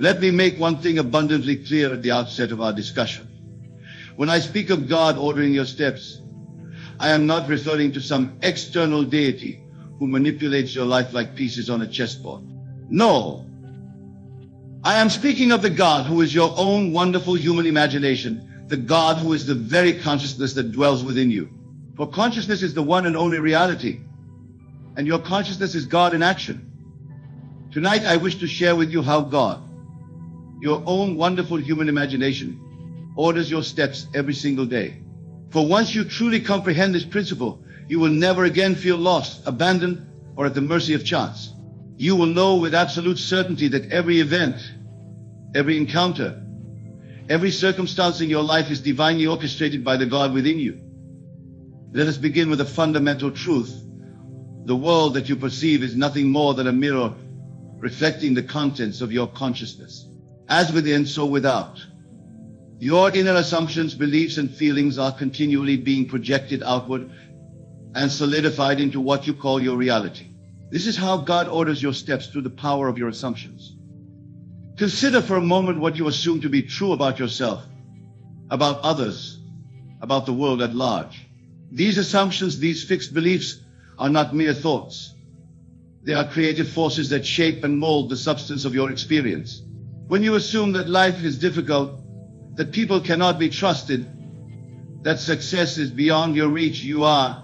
Let me make one thing abundantly clear at the outset of our discussion. When I speak of God ordering your steps, I am not referring to some external deity who manipulates your life like pieces on a chessboard. No. I am speaking of the God who is your own wonderful human imagination, the God who is the very consciousness that dwells within you. For consciousness is the one and only reality, and your consciousness is God in action. Tonight I wish to share with you how God, your own wonderful human imagination, orders your steps every single day. For once you truly comprehend this principle, you will never again feel lost, abandoned, or at the mercy of chance. You will know with absolute certainty that every event, every encounter, every circumstance in your life is divinely orchestrated by the God within you. Let us begin with a fundamental truth. The world that you perceive is nothing more than a mirror reflecting the contents of your consciousness. As within, so without. Your inner assumptions, beliefs, and feelings are continually being projected outward and solidified into what you call your reality. This is how God orders your steps, through the power of your assumptions. Consider for a moment what you assume to be true about yourself, about others, about the world at large. These assumptions, these fixed beliefs, are not mere thoughts. They are creative forces that shape and mold the substance of your experience. When you assume that life is difficult, that people cannot be trusted, that success is beyond your reach, you are,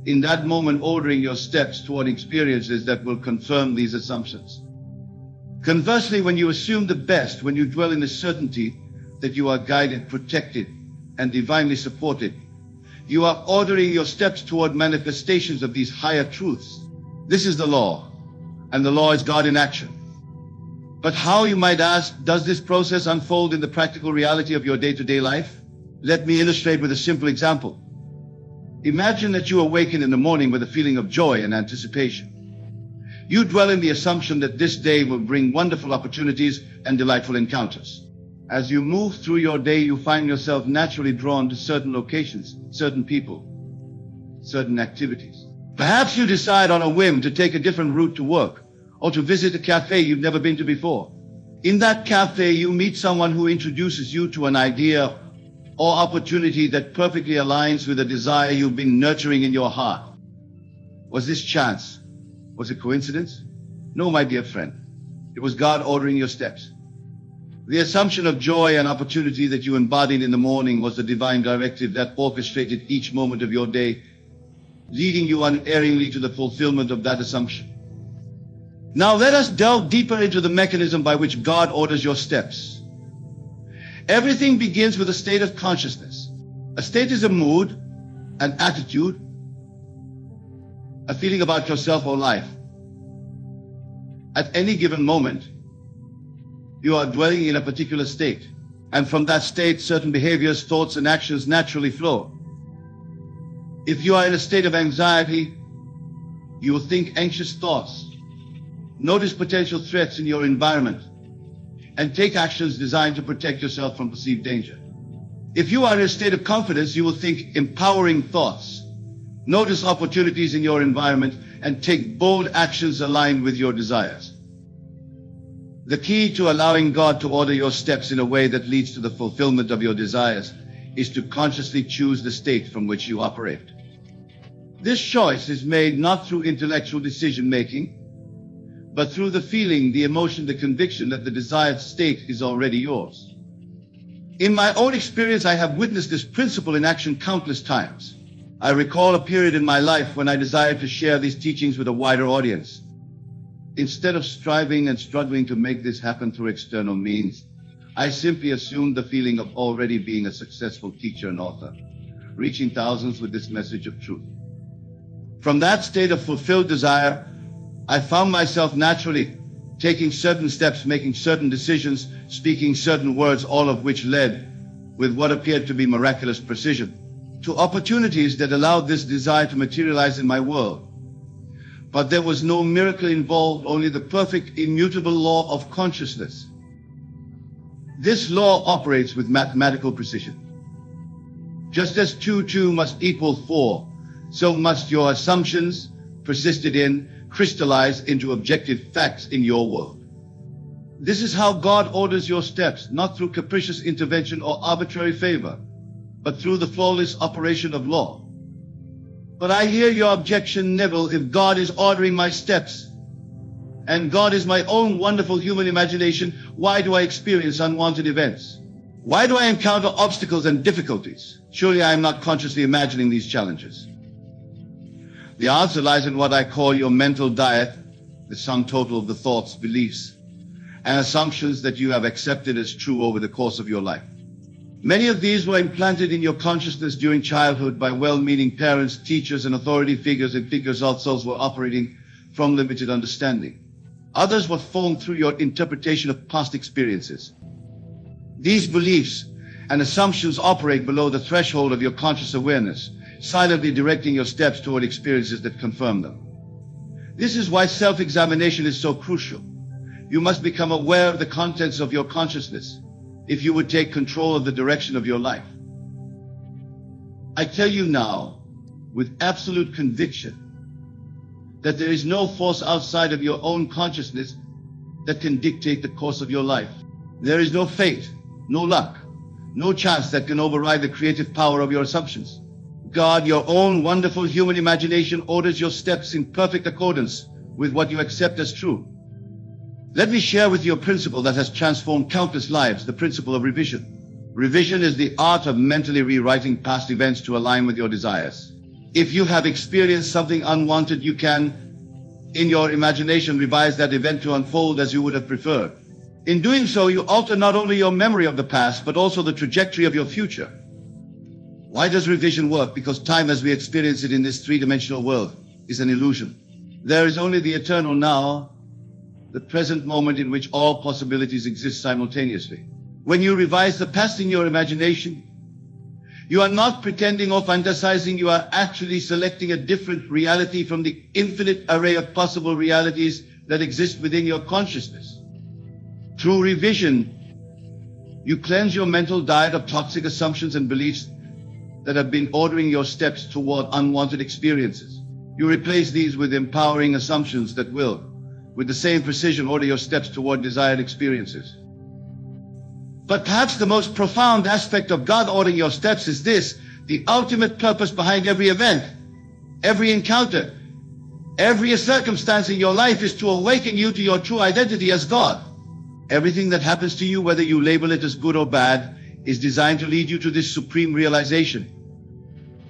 in that moment, ordering your steps toward experiences that will confirm these assumptions. Conversely, when you assume the best, when you dwell in the certainty that you are guided, protected, and divinely supported, you are ordering your steps toward manifestations of these higher truths. This is the law, and the law is God in action. But how, you might ask, does this process unfold in the practical reality of your day-to-day life? Let me illustrate with a simple example. Imagine that you awaken in the morning with a feeling of joy and anticipation. You dwell in the assumption that this day will bring wonderful opportunities and delightful encounters. As you move through your day, you find yourself naturally drawn to certain locations, certain people, certain activities. Perhaps you decide on a whim to take a different route to work, or to visit a cafe you've never been to before. In that cafe, you meet someone who introduces you to an idea or opportunity that perfectly aligns with a desire you've been nurturing in your heart. Was this chance? Was it coincidence? No, my dear friend. It was God ordering your steps. The assumption of joy and opportunity that you embodied in the morning was the divine directive that orchestrated each moment of your day, leading you unerringly to the fulfillment of that assumption. Now let us delve deeper into the mechanism by which God orders your steps. Everything begins with a state of consciousness. A state is a mood, an attitude, a feeling about yourself or life. At any given moment, you are dwelling in a particular state, and from that state, certain behaviors, thoughts, and actions naturally flow. If you are in a state of anxiety, you will think anxious thoughts, notice potential threats in your environment, and take actions designed to protect yourself from perceived danger. If you are in a state of confidence, you will think empowering thoughts, notice opportunities in your environment, and take bold actions aligned with your desires. The key to allowing God to order your steps in a way that leads to the fulfillment of your desires is to consciously choose the state from which you operate. This choice is made not through intellectual decision-making, but through the feeling, the emotion, the conviction that the desired state is already yours. In my own experience, I have witnessed this principle in action countless times. I recall a period in my life when I desired to share these teachings with a wider audience. Instead of striving and struggling to make this happen through external means, I simply assumed the feeling of already being a successful teacher and author, reaching thousands with this message of truth. From that state of fulfilled desire, I found myself naturally taking certain steps, making certain decisions, speaking certain words, all of which led, with what appeared to be miraculous precision, to opportunities that allowed this desire to materialize in my world. But there was no miracle involved, only the perfect, immutable law of consciousness. This law operates with mathematical precision. Just as 2 + 2 must equal 4, so must your assumptions, persisted in, crystallize into objective facts in your world. This is how God orders your steps, not through capricious intervention or arbitrary favor, but through the flawless operation of law. But I hear your objection, Neville. If God is ordering my steps, and God is my own wonderful human imagination, why do I experience unwanted events? Why do I encounter obstacles and difficulties? Surely I am not consciously imagining these challenges. The answer lies in what I call your mental diet, the sum total of the thoughts, beliefs, and assumptions that you have accepted as true over the course of your life. Many of these were implanted in your consciousness during childhood by well-meaning parents, teachers, and authority figures, and figures also were operating from limited understanding. Others were formed through your interpretation of past experiences. These beliefs and assumptions operate below the threshold of your conscious awareness, silently directing your steps toward experiences that confirm them. This is why self-examination is so crucial. You must become aware of the contents of your consciousness if you would take control of the direction of your life. I tell you now, with absolute conviction, that there is no force outside of your own consciousness that can dictate the course of your life. There is no fate, no luck, no chance that can override the creative power of your assumptions. God, your own wonderful human imagination, orders your steps in perfect accordance with what you accept as true. Let me share with you a principle that has transformed countless lives, the principle of revision. Revision is the art of mentally rewriting past events to align with your desires. If you have experienced something unwanted, you can, in your imagination, revise that event to unfold as you would have preferred. In doing so, you alter not only your memory of the past, but also the trajectory of your future. Why does revision work? Because time as we experience it in this three-dimensional world is an illusion. There is only the eternal now, the present moment in which all possibilities exist simultaneously. When you revise the past in your imagination, you are not pretending or fantasizing, you are actually selecting a different reality from the infinite array of possible realities that exist within your consciousness. Through revision, you cleanse your mental diet of toxic assumptions and beliefs that have been ordering your steps toward unwanted experiences. You replace these with empowering assumptions that will, with the same precision, order your steps toward desired experiences. But perhaps the most profound aspect of God ordering your steps is this: the ultimate purpose behind every event, every encounter, every circumstance in your life is to awaken you to your true identity as God. Everything that happens to you, whether you label it as good or bad, is designed to lead you to this supreme realization.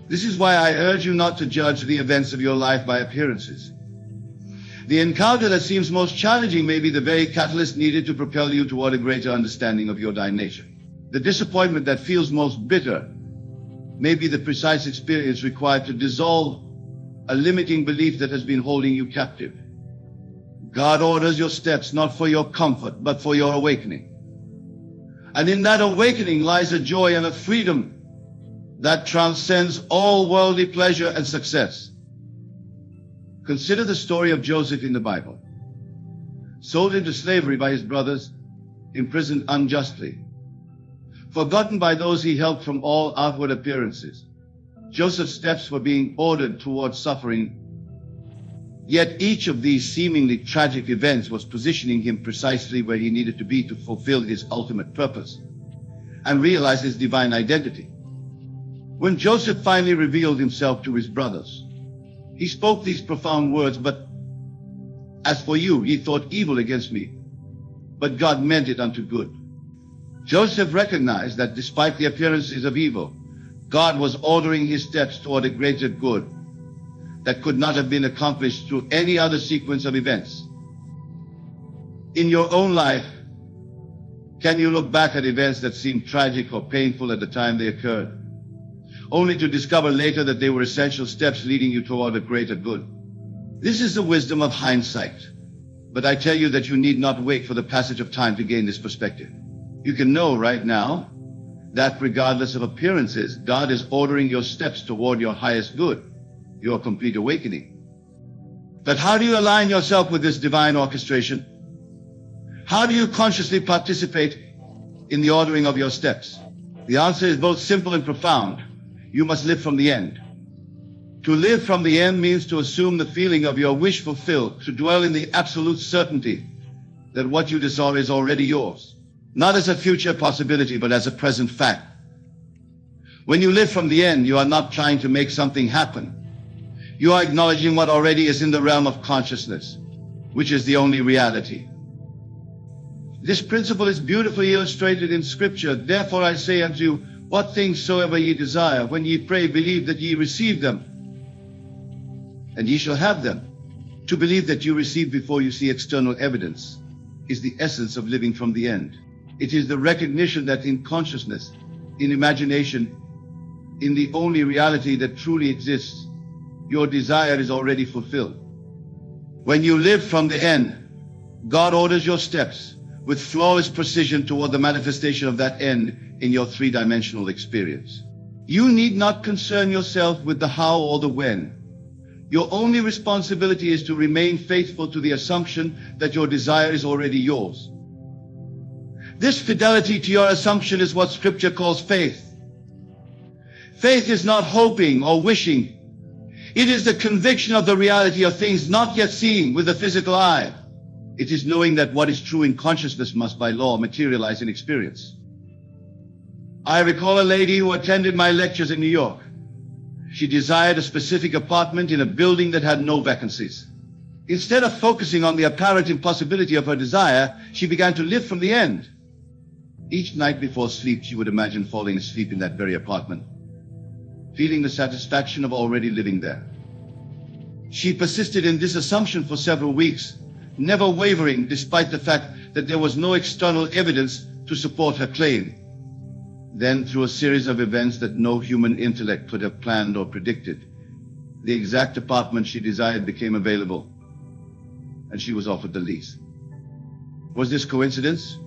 This is why I urge you not to judge the events of your life by appearances. The encounter that seems most challenging may be the very catalyst needed to propel you toward a greater understanding of your divine nature. The disappointment that feels most bitter may be the precise experience required to dissolve a limiting belief that has been holding you captive. God orders your steps not for your comfort, but for your awakening. And in that awakening lies a joy and a freedom that transcends all worldly pleasure and success. Consider the story of Joseph in the Bible. Sold into slavery by his brothers, imprisoned unjustly, forgotten by those he helped from all outward appearances. Joseph's steps were being ordered towards suffering, yet each of these seemingly tragic events was positioning him precisely where he needed to be to fulfill his ultimate purpose and realize his divine identity. When Joseph finally revealed himself to his brothers, he spoke these profound words: "But as for you, ye thought evil against me, but God meant it unto good." Joseph recognized that despite the appearances of evil, God was ordering his steps toward a greater good that could not have been accomplished through any other sequence of events. In your own life, can you look back at events that seemed tragic or painful at the time they occurred, only to discover later that they were essential steps leading you toward a greater good? This is the wisdom of hindsight. But I tell you that you need not wait for the passage of time to gain this perspective. You can know right now that regardless of appearances, God is ordering your steps toward your highest good, your complete awakening. But how do you align yourself with this divine orchestration? How do you consciously participate in the ordering of your steps? The answer is both simple and profound. You must live from the end. To live from the end means to assume the feeling of your wish fulfilled, to dwell in the absolute certainty that what you desire is already yours, not as a future possibility, but as a present fact. When you live from the end, you are not trying to make something happen. You are acknowledging what already is in the realm of consciousness, which is the only reality. This principle is beautifully illustrated in Scripture. Therefore I say unto you, what things soever ye desire, when ye pray, believe that ye receive them, and ye shall have them. To believe that you receive before you see external evidence is the essence of living from the end. It is the recognition that in consciousness, in imagination, in the only reality that truly exists, your desire is already fulfilled. When you live from the end, God orders your steps with flawless precision toward the manifestation of that end in your three-dimensional experience. You need not concern yourself with the how or the when. Your only responsibility is to remain faithful to the assumption that your desire is already yours. This fidelity to your assumption is what Scripture calls faith. Faith is not hoping or wishing. It is the conviction of the reality of things not yet seen with the physical eye. It is knowing that what is true in consciousness must by law materialize in experience. I recall a lady who attended my lectures in New York. She desired a specific apartment in a building that had no vacancies. Instead of focusing on the apparent impossibility of her desire, she began to live from the end. Each night before sleep, she would imagine falling asleep in that very apartment, feeling the satisfaction of already living there. She persisted in this assumption for several weeks, never wavering despite the fact that there was no external evidence to support her claim. Then, through a series of events that no human intellect could have planned or predicted, the exact apartment she desired became available, and she was offered the lease. Was this coincidence?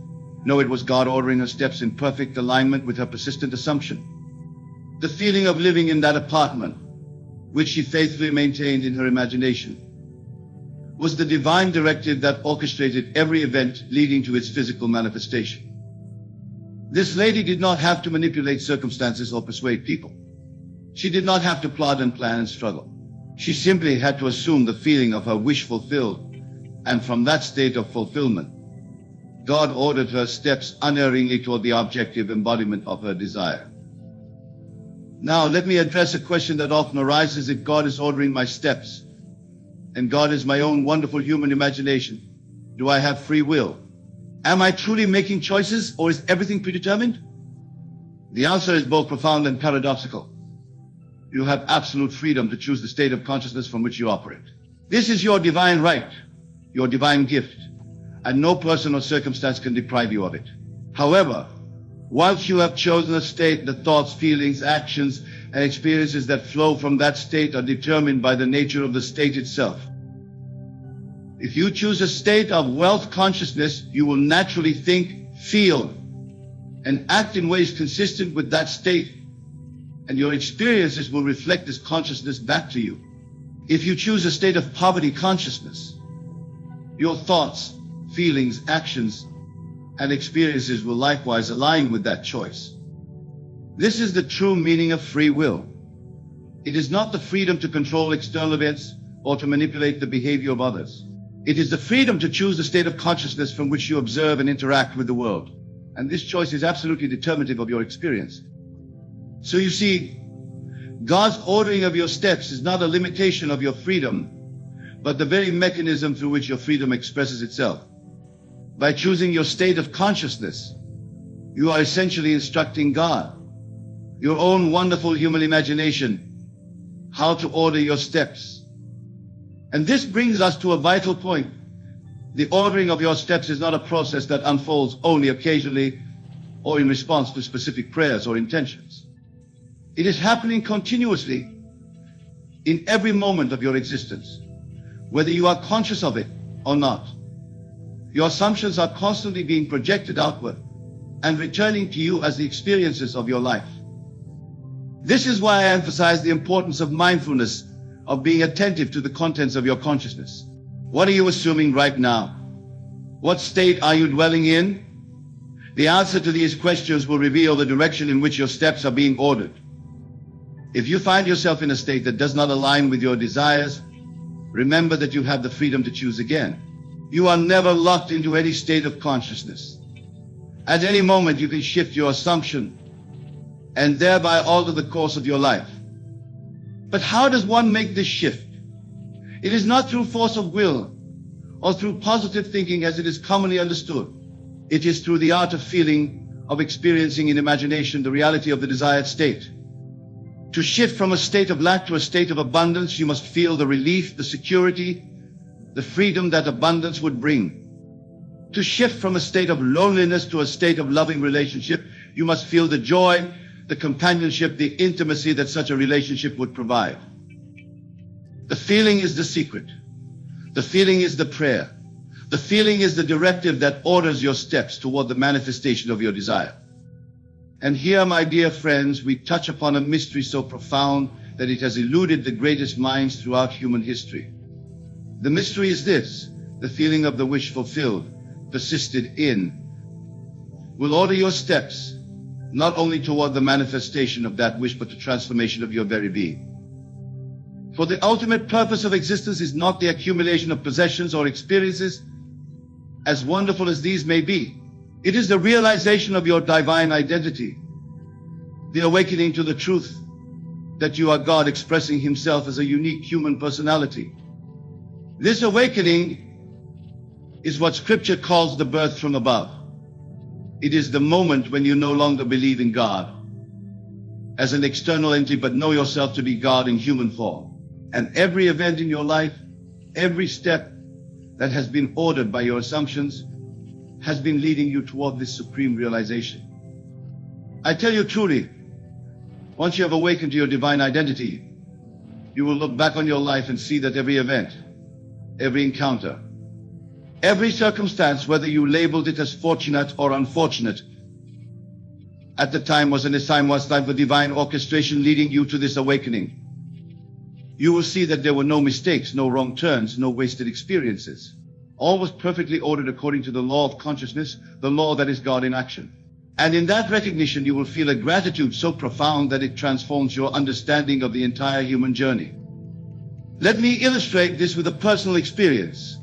No, it was God ordering her steps in perfect alignment with her persistent assumption. The feeling of living in that apartment, which she faithfully maintained in her imagination, was the divine directive that orchestrated every event leading to its physical manifestation. This lady did not have to manipulate circumstances or persuade people. She did not have to plot and plan and struggle. She simply had to assume the feeling of her wish fulfilled, and from that state of fulfillment, God ordered her steps unerringly toward the objective embodiment of her desire. Now, let me address a question that often arises: if God is ordering my steps, and God is my own wonderful human imagination, do I have free will? Am I truly making choices, or is everything predetermined? The answer is both profound and paradoxical. You have absolute freedom to choose the state of consciousness from which you operate. This is your divine right, your divine gift, and no person or circumstance can deprive you of it. However, once you have chosen a state, the thoughts, feelings, actions, and experiences that flow from that state are determined by the nature of the state itself. If you choose a state of wealth consciousness, you will naturally think, feel, and act in ways consistent with that state, and your experiences will reflect this consciousness back to you. If you choose a state of poverty consciousness, your thoughts, feelings, actions, and experiences will likewise align with that choice. This is the true meaning of free will. It is not the freedom to control external events or to manipulate the behavior of others. It is the freedom to choose the state of consciousness from which you observe and interact with the world. And this choice is absolutely determinative of your experience. So you see, God's ordering of your steps is not a limitation of your freedom, but the very mechanism through which your freedom expresses itself. By choosing your state of consciousness, you are essentially instructing God, your own wonderful human imagination, how to order your steps. And this brings us to a vital point. The ordering of your steps is not a process that unfolds only occasionally or in response to specific prayers or intentions. It is happening continuously in every moment of your existence, whether you are conscious of it or not. Your assumptions are constantly being projected outward and returning to you as the experiences of your life. This is why I emphasize the importance of mindfulness, of being attentive to the contents of your consciousness. What are you assuming right now? What state are you dwelling in? The answer to these questions will reveal the direction in which your steps are being ordered. If you find yourself in a state that does not align with your desires, remember that you have the freedom to choose again. You are never locked into any state of consciousness. At any moment you can shift your assumption and thereby alter the course of your life. But how does one make this shift? It is not through force of will or through positive thinking as it is commonly understood. It is through the art of feeling, of experiencing in imagination the reality of the desired state. To shift from a state of lack to a state of abundance, you must feel the relief, the security, the freedom that abundance would bring. To shift from a state of loneliness to a state of loving relationship, you must feel the joy, the companionship, the intimacy that such a relationship would provide. The feeling is the secret. The feeling is the prayer. The feeling is the directive that orders your steps toward the manifestation of your desire. And here, my dear friends, we touch upon a mystery so profound that it has eluded the greatest minds throughout human history. The mystery is this: the feeling of the wish fulfilled, persisted in, will order your steps, not only toward the manifestation of that wish, but the transformation of your very being. For the ultimate purpose of existence is not the accumulation of possessions or experiences, as wonderful as these may be. It is the realization of your divine identity, the awakening to the truth that you are God expressing Himself as a unique human personality. This awakening is what Scripture calls the birth from above. It is the moment when you no longer believe in God as an external entity, but know yourself to be God in human form. And every event in your life, every step that has been ordered by your assumptions, has been leading you toward this supreme realization. I tell you truly, once you have awakened to your divine identity, you will look back on your life and see that every event, every encounter, every circumstance, whether you labeled it as fortunate or unfortunate, at the time was an assignment for divine orchestration leading you to this awakening. You will see that there were no mistakes, no wrong turns, no wasted experiences. All was perfectly ordered according to the law of consciousness, the law that is God in action. And in that recognition, you will feel a gratitude so profound that it transforms your understanding of the entire human journey. Let me illustrate this with a personal experience.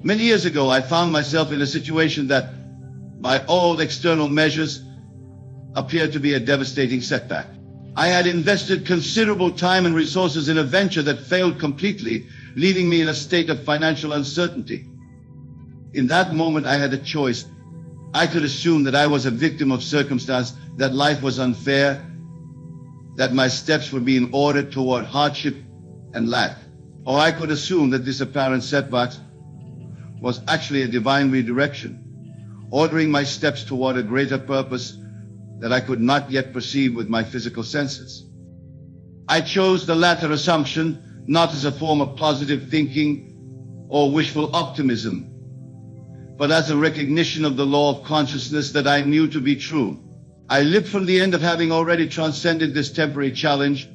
Many years ago, I found myself in a situation that, by all external measures, appeared to be a devastating setback. I had invested considerable time and resources in a venture that failed completely, leaving me in a state of financial uncertainty. In that moment, I had a choice. I could assume that I was a victim of circumstance, that life was unfair, that my steps were being ordered toward hardship and lack. Or I could assume that this apparent setback was actually a divine redirection, ordering my steps toward a greater purpose that I could not yet perceive with my physical senses. I chose the latter assumption, not as a form of positive thinking or wishful optimism, but as a recognition of the law of consciousness that I knew to be true. I lived from the end of having already transcended this temporary challenge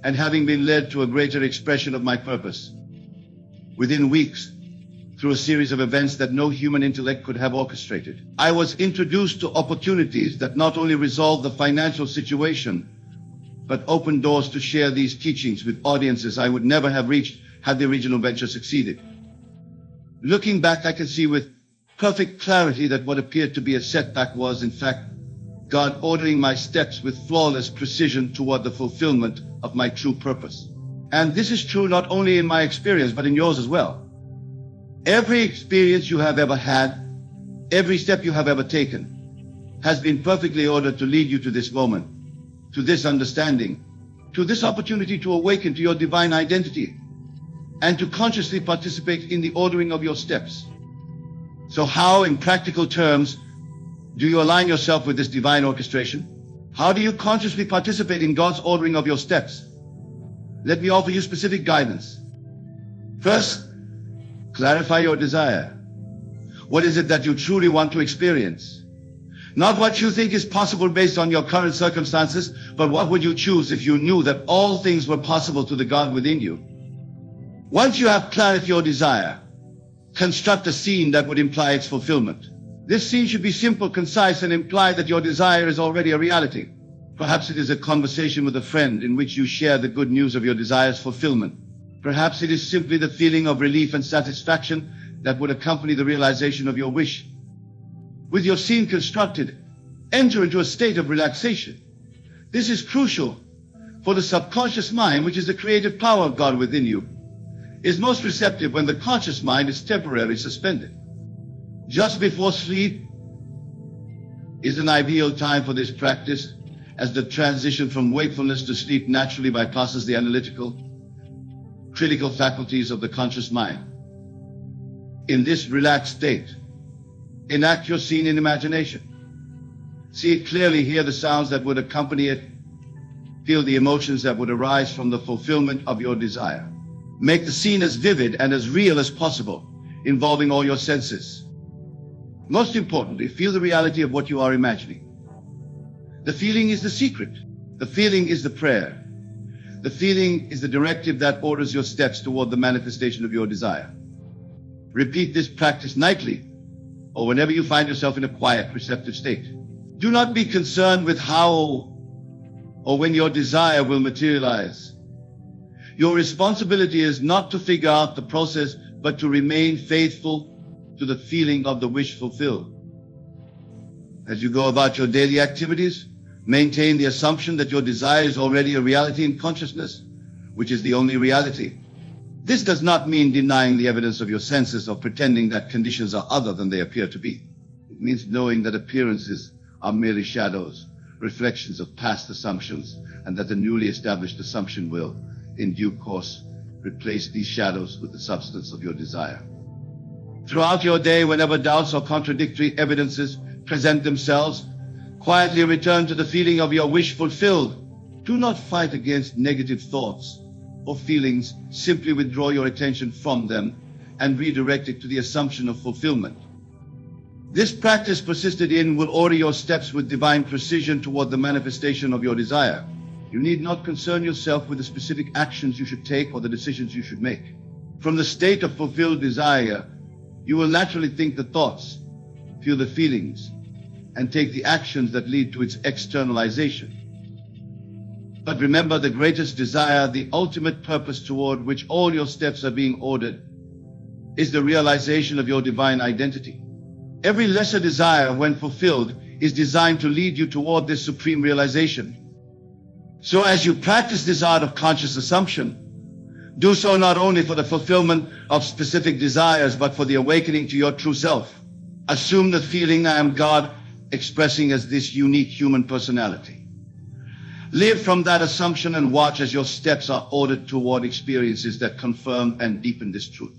and having been led to a greater expression of my purpose. Within weeks, through a series of events that no human intellect could have orchestrated, I was introduced to opportunities that not only resolved the financial situation, but opened doors to share these teachings with audiences I would never have reached had the original venture succeeded. Looking back, I can see with perfect clarity that what appeared to be a setback was, in fact, God ordering my steps with flawless precision toward the fulfillment of my true purpose. And this is true not only in my experience, but in yours as well. Every experience you have ever had, every step you have ever taken, has been perfectly ordered to lead you to this moment, to this understanding, to this opportunity to awaken to your divine identity, and to consciously participate in the ordering of your steps. So how, in practical terms, do you align yourself with this divine orchestration? How do you consciously participate in God's ordering of your steps? Let me offer you specific guidance. First, clarify your desire. What is it that you truly want to experience? Not what you think is possible based on your current circumstances, but what would you choose if you knew that all things were possible to the God within you? Once you have clarified your desire, construct a scene that would imply its fulfillment. This scene should be simple, concise, and imply that your desire is already a reality. Perhaps it is a conversation with a friend in which you share the good news of your desire's fulfillment. Perhaps it is simply the feeling of relief and satisfaction that would accompany the realization of your wish. With your scene constructed, enter into a state of relaxation. This is crucial, for the subconscious mind, which is the creative power of God within you, is most receptive when the conscious mind is temporarily suspended. Just before sleep is an ideal time for this practice, as the transition from wakefulness to sleep naturally bypasses the analytical, critical faculties of the conscious mind. In this relaxed state, enact your scene in imagination. See it clearly, hear the sounds that would accompany it, feel the emotions that would arise from the fulfillment of your desire. Make the scene as vivid and as real as possible, involving all your senses. Most importantly, feel the reality of what you are imagining. The feeling is the secret. The feeling is the prayer. The feeling is the directive that orders your steps toward the manifestation of your desire. Repeat this practice nightly, or whenever you find yourself in a quiet, receptive state. Do not be concerned with how or when your desire will materialize. Your responsibility is not to figure out the process, but to remain faithful to the feeling of the wish fulfilled. As you go about your daily activities, maintain the assumption that your desire is already a reality in consciousness, which is the only reality. This does not mean denying the evidence of your senses or pretending that conditions are other than they appear to be. It means knowing that appearances are merely shadows, reflections of past assumptions, and that the newly established assumption will, in due course, replace these shadows with the substance of your desire. Throughout your day, whenever doubts or contradictory evidences present themselves, quietly return to the feeling of your wish fulfilled. Do not fight against negative thoughts or feelings. Simply withdraw your attention from them and redirect it to the assumption of fulfillment. This practice persisted in will order your steps with divine precision toward the manifestation of your desire. You need not concern yourself with the specific actions you should take or the decisions you should make. From the state of fulfilled desire, you will naturally think the thoughts, feel the feelings, and take the actions that lead to its externalization. But remember, the greatest desire, the ultimate purpose toward which all your steps are being ordered, is the realization of your divine identity. Every lesser desire, when fulfilled, is designed to lead you toward this supreme realization. So as you practice this art of conscious assumption, do so not only for the fulfillment of specific desires, but for the awakening to your true self. Assume the feeling, I am God, expressing as this unique human personality. Live from that assumption and watch as your steps are ordered toward experiences that confirm and deepen this truth.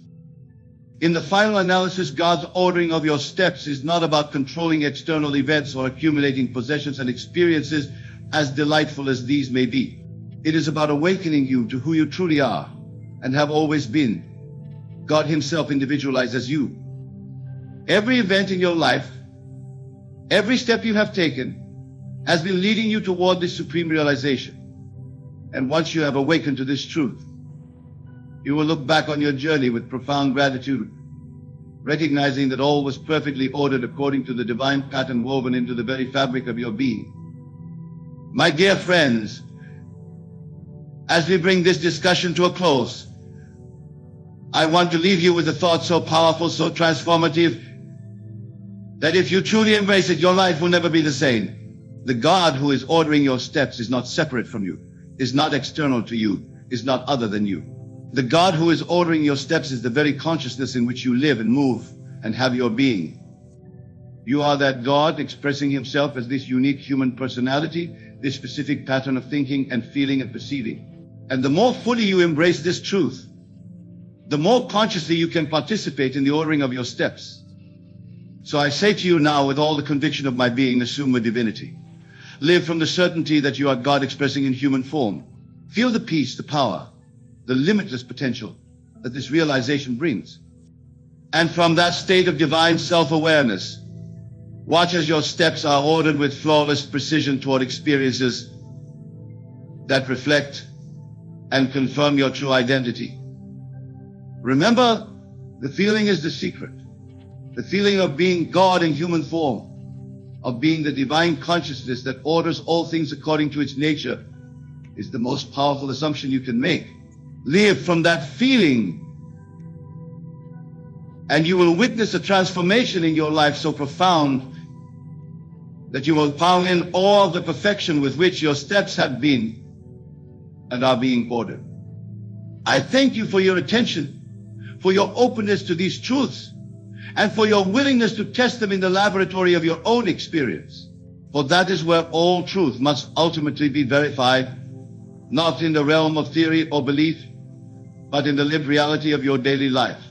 In the final analysis, God's ordering of your steps is not about controlling external events or accumulating possessions and experiences, as delightful as these may be. It is about awakening you to who you truly are and have always been, God Himself individualized as you. Every event in your life, every step you have taken, has been leading you toward this supreme realization. And once you have awakened to this truth, you will look back on your journey with profound gratitude, recognizing that all was perfectly ordered according to the divine pattern woven into the very fabric of your being. My dear friends, as we bring this discussion to a close, I want to leave you with a thought so powerful, so transformative, that if you truly embrace it, your life will never be the same. The God who is ordering your steps is not separate from you, is not external to you, is not other than you. The God who is ordering your steps is the very consciousness in which you live and move and have your being. You are that God expressing Himself as this unique human personality, this specific pattern of thinking and feeling and perceiving. And the more fully you embrace this truth, the more consciously you can participate in the ordering of your steps. So I say to you now, with all the conviction of my being, assume a divinity. Live from the certainty that you are God expressing in human form. Feel the peace, the power, the limitless potential that this realization brings. And from that state of divine self-awareness, watch as your steps are ordered with flawless precision toward experiences that reflect and confirm your true identity. Remember, the feeling is the secret. The feeling of being God in human form, of being the divine consciousness that orders all things according to its nature, is the most powerful assumption you can make. Live from that feeling And you will witness a transformation in your life so profound that you will pound in all the perfection with which your steps have been and are being ordered. I thank you for your attention, for your openness to these truths, and for your willingness to test them in the laboratory of your own experience. For that is where all truth must ultimately be verified, not in the realm of theory or belief, but in the lived reality of your daily life.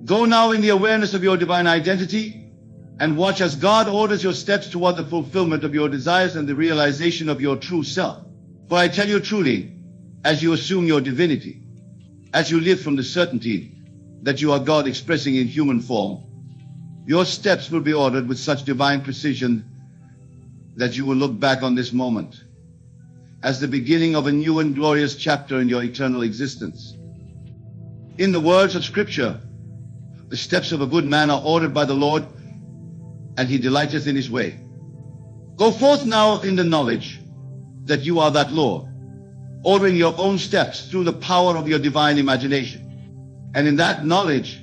Go now in the awareness of your divine identity and watch as God orders your steps toward the fulfillment of your desires and the realization of your true self. For I tell you truly, as you assume your divinity, as you live from the certainty that you are God expressing in human form, your steps will be ordered with such divine precision that you will look back on this moment as the beginning of a new and glorious chapter in your eternal existence. In the words of Scripture, the steps of a good man are ordered by the Lord, and he delighteth in his way. Go forth now in the knowledge that you are that Lord, ordering your own steps through the power of your divine imagination. And in that knowledge,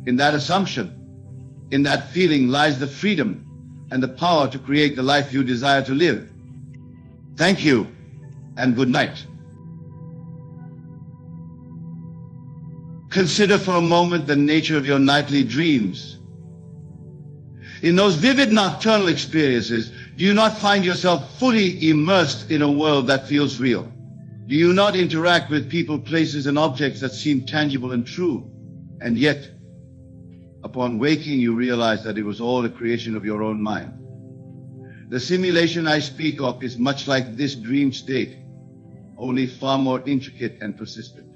in that assumption, in that feeling lies the freedom and the power to create the life you desire to live. Thank you, and good night. Consider for a moment the nature of your nightly dreams. In those vivid nocturnal experiences, do you not find yourself fully immersed in a world that feels real? Do you not interact with people, places, and objects that seem tangible and true? And yet, upon waking, you realize that it was all a creation of your own mind. The simulation I speak of is much like this dream state, only far more intricate and persistent.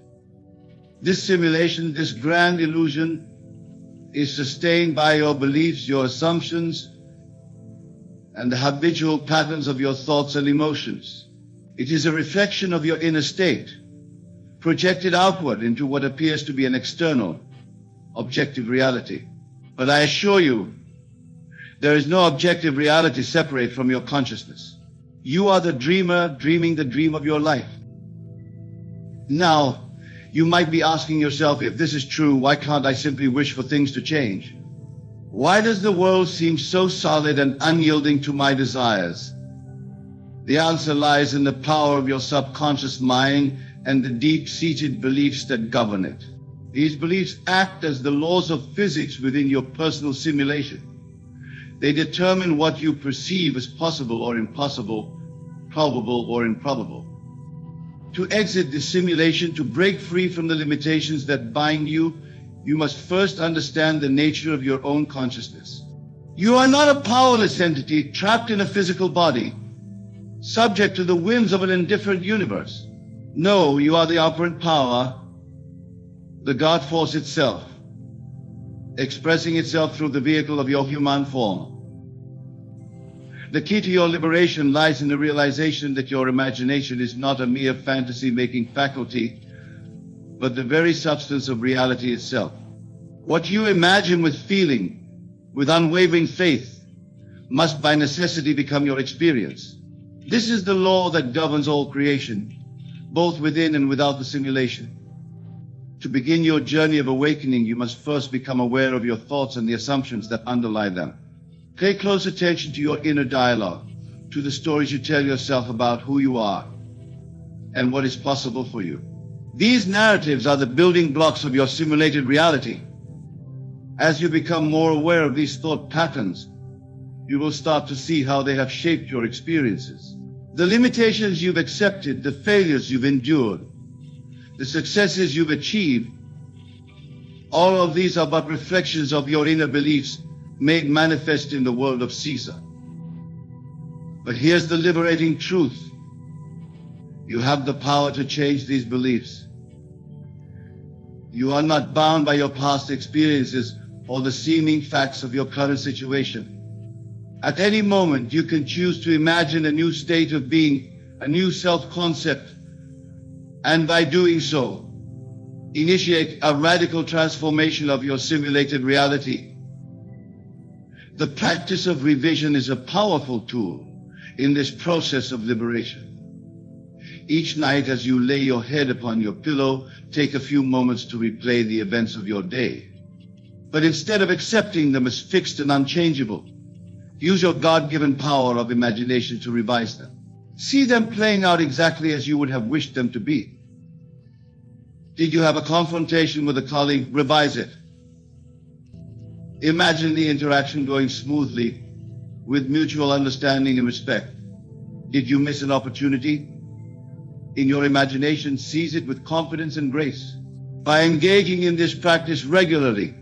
This simulation, this grand illusion, is sustained by your beliefs, your assumptions, and the habitual patterns of your thoughts and emotions. It is a reflection of your inner state, projected outward into what appears to be an external, objective reality. But I assure you, there is no objective reality separate from your consciousness. You are the dreamer dreaming the dream of your life. Now, you might be asking yourself, if this is true, why can't I simply wish for things to change? Why does the world seem so solid and unyielding to my desires? The answer lies in the power of your subconscious mind and the deep-seated beliefs that govern it. These beliefs act as the laws of physics within your personal simulation. They determine what you perceive as possible or impossible, probable or improbable. To exit this simulation, to break free from the limitations that bind you, you must first understand the nature of your own consciousness. You are not a powerless entity trapped in a physical body, subject to the whims of an indifferent universe. No, you are the operant power, the God force itself, expressing itself through the vehicle of your human form. The key to your liberation lies in the realization that your imagination is not a mere fantasy-making faculty, but the very substance of reality itself. What you imagine with feeling, with unwavering faith, must by necessity become your experience. This is the law that governs all creation, both within and without the simulation. To begin your journey of awakening, you must first become aware of your thoughts and the assumptions that underlie them. Pay close attention to your inner dialogue, to the stories you tell yourself about who you are and what is possible for you. These narratives are the building blocks of your simulated reality. As you become more aware of these thought patterns, you will start to see how they have shaped your experiences. The limitations you've accepted, the failures you've endured, the successes you've achieved, all of these are but reflections of your inner beliefs made manifest in the world of Caesar. But here's the liberating truth. You have the power to change these beliefs. You are not bound by your past experiences or the seeming facts of your current situation. At any moment, you can choose to imagine a new state of being, a new self-concept, and by doing so, initiate a radical transformation of your simulated reality. The practice of revision is a powerful tool in this process of liberation. Each night as you lay your head upon your pillow, take a few moments to replay the events of your day. But instead of accepting them as fixed and unchangeable, use your God-given power of imagination to revise them. See them playing out exactly as you would have wished them to be. Did you have a confrontation with a colleague? Revise it. Imagine the interaction going smoothly with mutual understanding and respect. Did you miss an opportunity? In your imagination, seize it with confidence and grace. By engaging in this practice regularly,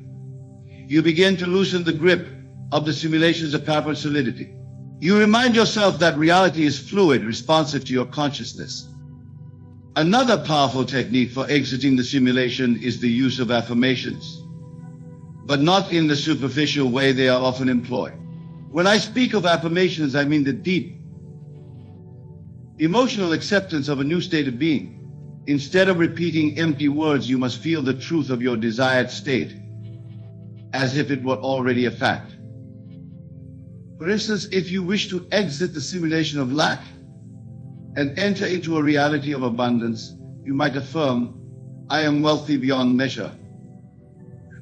you begin to loosen the grip of the simulation's apparent solidity. You remind yourself that reality is fluid, responsive to your consciousness. Another powerful technique for exiting the simulation is the use of affirmations, but not in the superficial way they are often employed. When I speak of affirmations, I mean the deep, emotional acceptance of a new state of being. Instead of repeating empty words, you must feel the truth of your desired state, as if it were already a fact. For instance, if you wish to exit the simulation of lack and enter into a reality of abundance, you might affirm, I am wealthy beyond measure.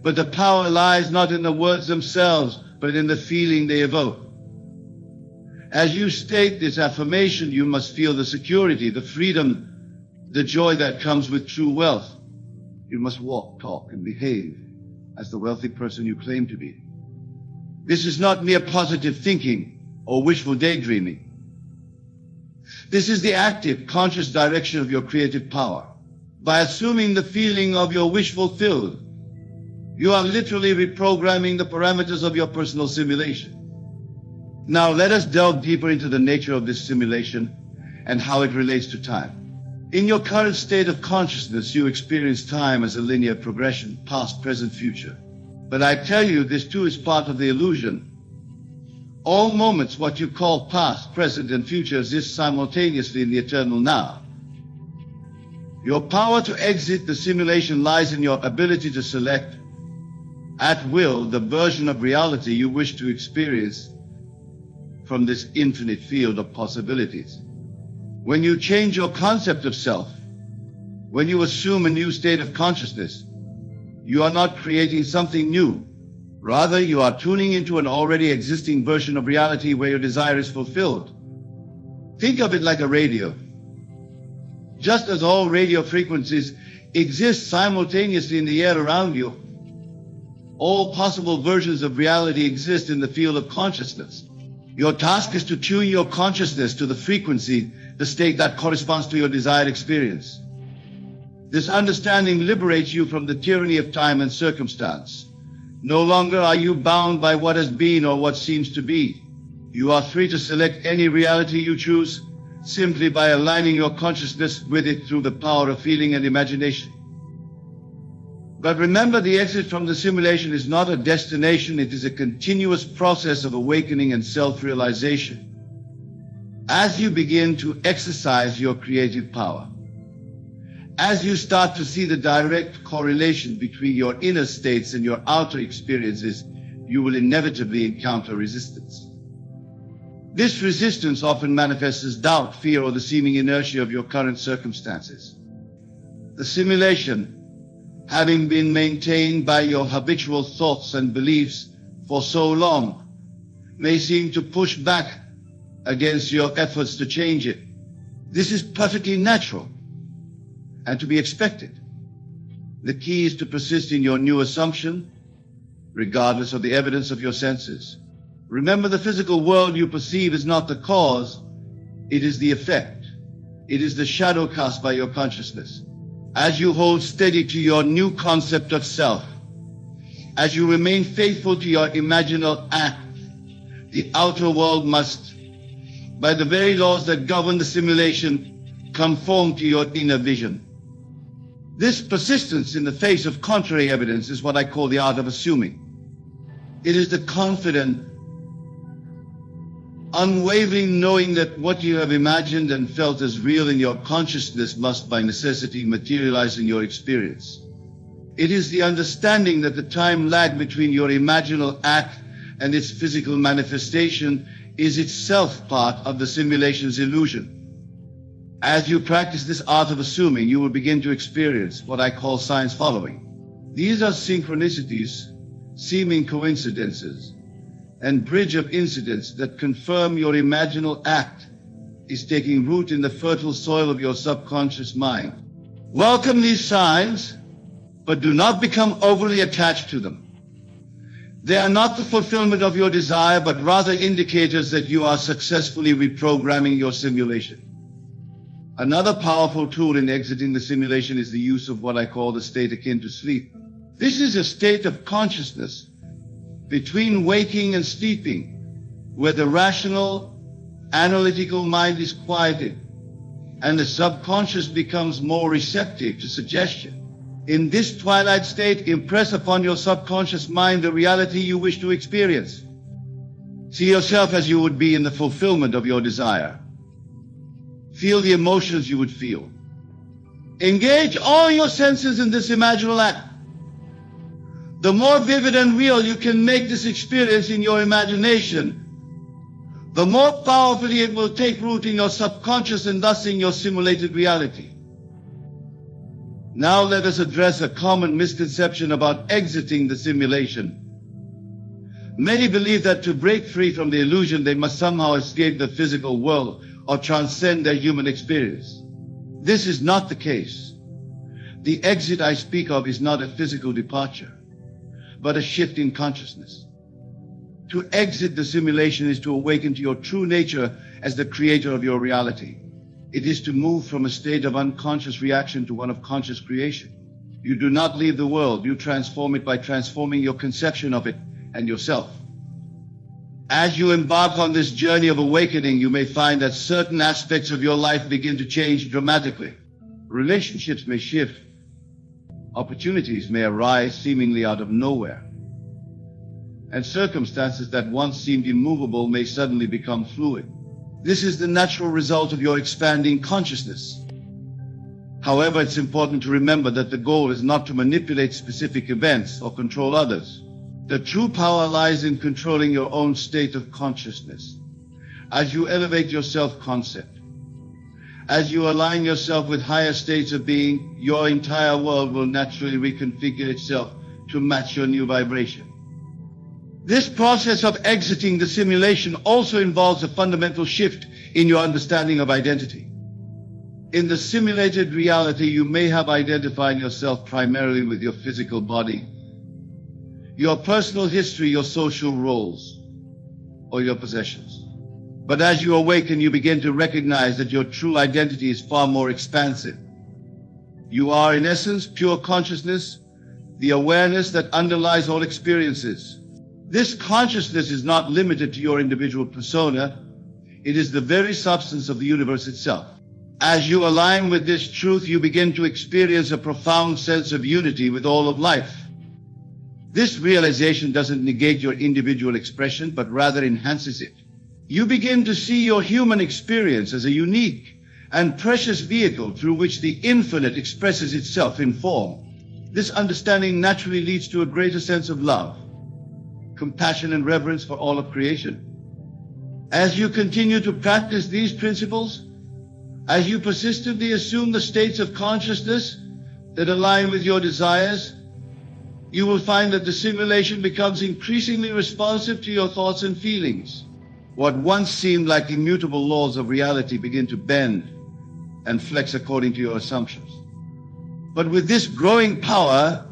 But the power lies not in the words themselves, but in the feeling they evoke. As you state this affirmation, you must feel the security, the freedom, the joy that comes with true wealth. You must walk, talk, and behave as the wealthy person you claim to be. This is not mere positive thinking or wishful daydreaming. This is the active, conscious direction of your creative power. By assuming the feeling of your wish fulfilled, you are literally reprogramming the parameters of your personal simulation. Now let us delve deeper into the nature of this simulation and how it relates to time. In your current state of consciousness, you experience time as a linear progression, past, present, future. But I tell you, this too is part of the illusion. All moments, what you call past, present, and future, exist simultaneously in the eternal now. Your power to exit the simulation lies in your ability to select, at will, the version of reality you wish to experience from this infinite field of possibilities. When you change your concept of self, when you assume a new state of consciousness, you are not creating something new. Rather, you are tuning into an already existing version of reality where your desire is fulfilled. Think of it like a radio. Just as all radio frequencies exist simultaneously in the air around you, all possible versions of reality exist in the field of consciousness. Your task is to tune your consciousness to the frequency, the state that corresponds to your desired experience. This understanding liberates you from the tyranny of time and circumstance. No longer are you bound by what has been or what seems to be. You are free to select any reality you choose, simply by aligning your consciousness with it through the power of feeling and imagination. But remember, the exit from the simulation is not a destination, it is a continuous process of awakening and self-realization. As you begin to exercise your creative power, as you start to see the direct correlation between your inner states and your outer experiences, you will inevitably encounter resistance. This resistance often manifests as doubt, fear, or the seeming inertia of your current circumstances. The simulation, having been maintained by your habitual thoughts and beliefs for so long, may seem to push back against your efforts to change it. This is perfectly natural and to be expected. The key is to persist in your new assumption, regardless of the evidence of your senses. Remember, the physical world you perceive is not the cause, it is the effect. It is the shadow cast by your consciousness. As you hold steady to your new concept of self, as you remain faithful to your imaginal act, the outer world must, by the very laws that govern the simulation, conform to your inner vision. This persistence in the face of contrary evidence is what I call the art of assuming. It is the confident, unwavering knowing that what you have imagined and felt as real in your consciousness must by necessity materialize in your experience. It is the understanding that the time lag between your imaginal act and its physical manifestation is itself part of the simulation's illusion. As you practice this art of assuming, you will begin to experience what I call signs following. These are synchronicities, seeming coincidences, and bridge of incidents that confirm your imaginal act is taking root in the fertile soil of your subconscious mind. Welcome these signs, but do not become overly attached to them. They are not the fulfillment of your desire, but rather indicators that you are successfully reprogramming your simulation. Another powerful tool in exiting the simulation is the use of what I call the state akin to sleep. This is a state of consciousness between waking and sleeping, where the rational, analytical mind is quieted and the subconscious becomes more receptive to suggestion. In this twilight state, impress upon your subconscious mind the reality you wish to experience. See yourself as you would be in the fulfillment of your desire. Feel the emotions you would feel. Engage all your senses in this imaginal act. The more vivid and real you can make this experience in your imagination, the more powerfully it will take root in your subconscious and thus in your simulated reality. Now let us address a common misconception about exiting the simulation. Many believe that to break free from the illusion, they must somehow escape the physical world or transcend their human experience. This is not the case. The exit I speak of is not a physical departure, but a shift in consciousness. To exit the simulation is to awaken to your true nature as the creator of your reality. It is to move from a state of unconscious reaction to one of conscious creation. You do not leave the world, you transform it by transforming your conception of it and yourself. As you embark on this journey of awakening, you may find that certain aspects of your life begin to change dramatically. Relationships may shift. Opportunities may arise seemingly out of nowhere. And circumstances that once seemed immovable may suddenly become fluid. This is the natural result of your expanding consciousness. However, it's important to remember that the goal is not to manipulate specific events or control others. The true power lies in controlling your own state of consciousness. As you elevate your self-concept, as you align yourself with higher states of being, your entire world will naturally reconfigure itself to match your new vibration. This process of exiting the simulation also involves a fundamental shift in your understanding of identity. In the simulated reality, you may have identified yourself primarily with your physical body, your personal history, your social roles, or your possessions. But as you awaken, you begin to recognize that your true identity is far more expansive. You are, in essence, pure consciousness, the awareness that underlies all experiences. This consciousness is not limited to your individual persona. It is the very substance of the universe itself. As you align with this truth, you begin to experience a profound sense of unity with all of life. This realization doesn't negate your individual expression, but rather enhances it. You begin to see your human experience as a unique and precious vehicle through which the infinite expresses itself in form. This understanding naturally leads to a greater sense of love, compassion, and reverence for all of creation. As you continue to practice these principles, as you persistently assume the states of consciousness that align with your desires, you will find that the simulation becomes increasingly responsive to your thoughts and feelings. What once seemed like immutable laws of reality begin to bend and flex according to your assumptions. But with this growing power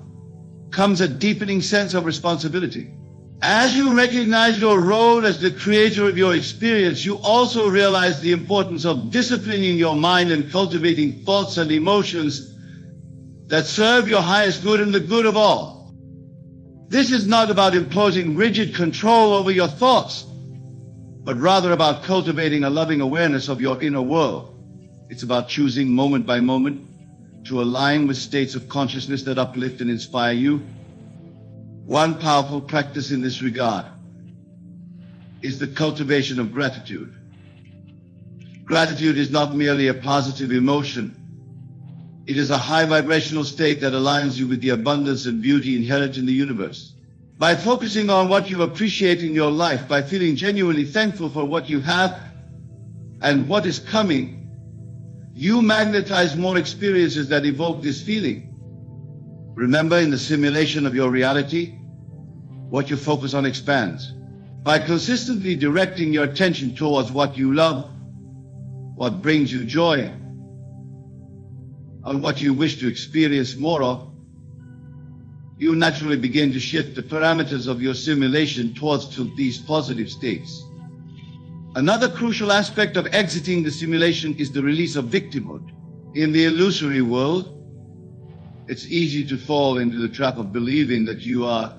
comes a deepening sense of responsibility. As you recognize your role as the creator of your experience, you also realize the importance of disciplining your mind and cultivating thoughts and emotions that serve your highest good and the good of all. This is not about imposing rigid control over your thoughts, but rather about cultivating a loving awareness of your inner world. It's about choosing moment by moment to align with states of consciousness that uplift and inspire you. One powerful practice in this regard is the cultivation of gratitude. Gratitude is not merely a positive emotion. It is a high vibrational state that aligns you with the abundance and beauty inherent in the universe. By focusing on what you appreciate in your life, by feeling genuinely thankful for what you have and what is coming, you magnetize more experiences that evoke this feeling. Remember, in the simulation of your reality, what you focus on expands. By consistently directing your attention towards what you love, what brings you joy, and what you wish to experience more of, you naturally begin to shift the parameters of your simulation towards these positive states. Another crucial aspect of exiting the simulation is the release of victimhood. In the illusory world, it's easy to fall into the trap of believing that you are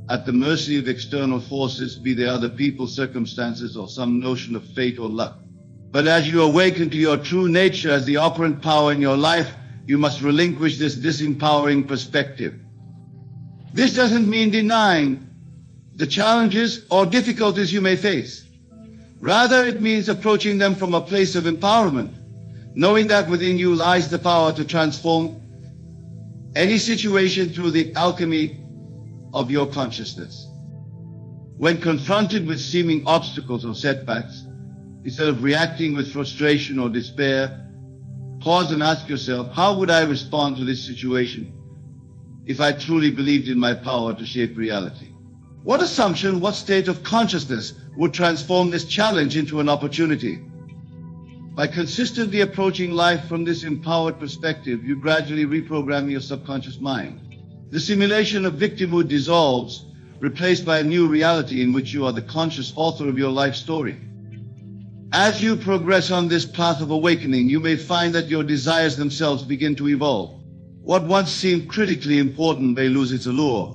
at the mercy of external forces, be they other people, circumstances, or some notion of fate or luck. But as you awaken to your true nature as the operant power in your life, you must relinquish this disempowering perspective. This doesn't mean denying the challenges or difficulties you may face. Rather, it means approaching them from a place of empowerment, knowing that within you lies the power to transform any situation through the alchemy of your consciousness. When confronted with seeming obstacles or setbacks, instead of reacting with frustration or despair, pause and ask yourself, how would I respond to this situation if I truly believed in my power to shape reality? What assumption, what state of consciousness would transform this challenge into an opportunity? By consistently approaching life from this empowered perspective, you gradually reprogram your subconscious mind. The simulation of victimhood dissolves, replaced by a new reality in which you are the conscious author of your life story. As you progress on this path of awakening, you may find that your desires themselves begin to evolve. What once seemed critically important may lose its allure,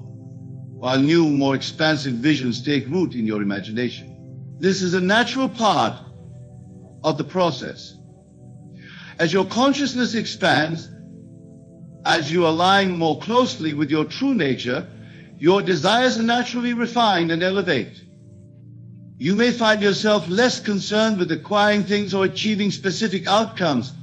while new, more expansive visions take root in your imagination. This is a natural part of the process. As your consciousness expands, as you align more closely with your true nature, your desires are naturally refined and elevate. You may find yourself less concerned with acquiring things or achieving specific outcomes,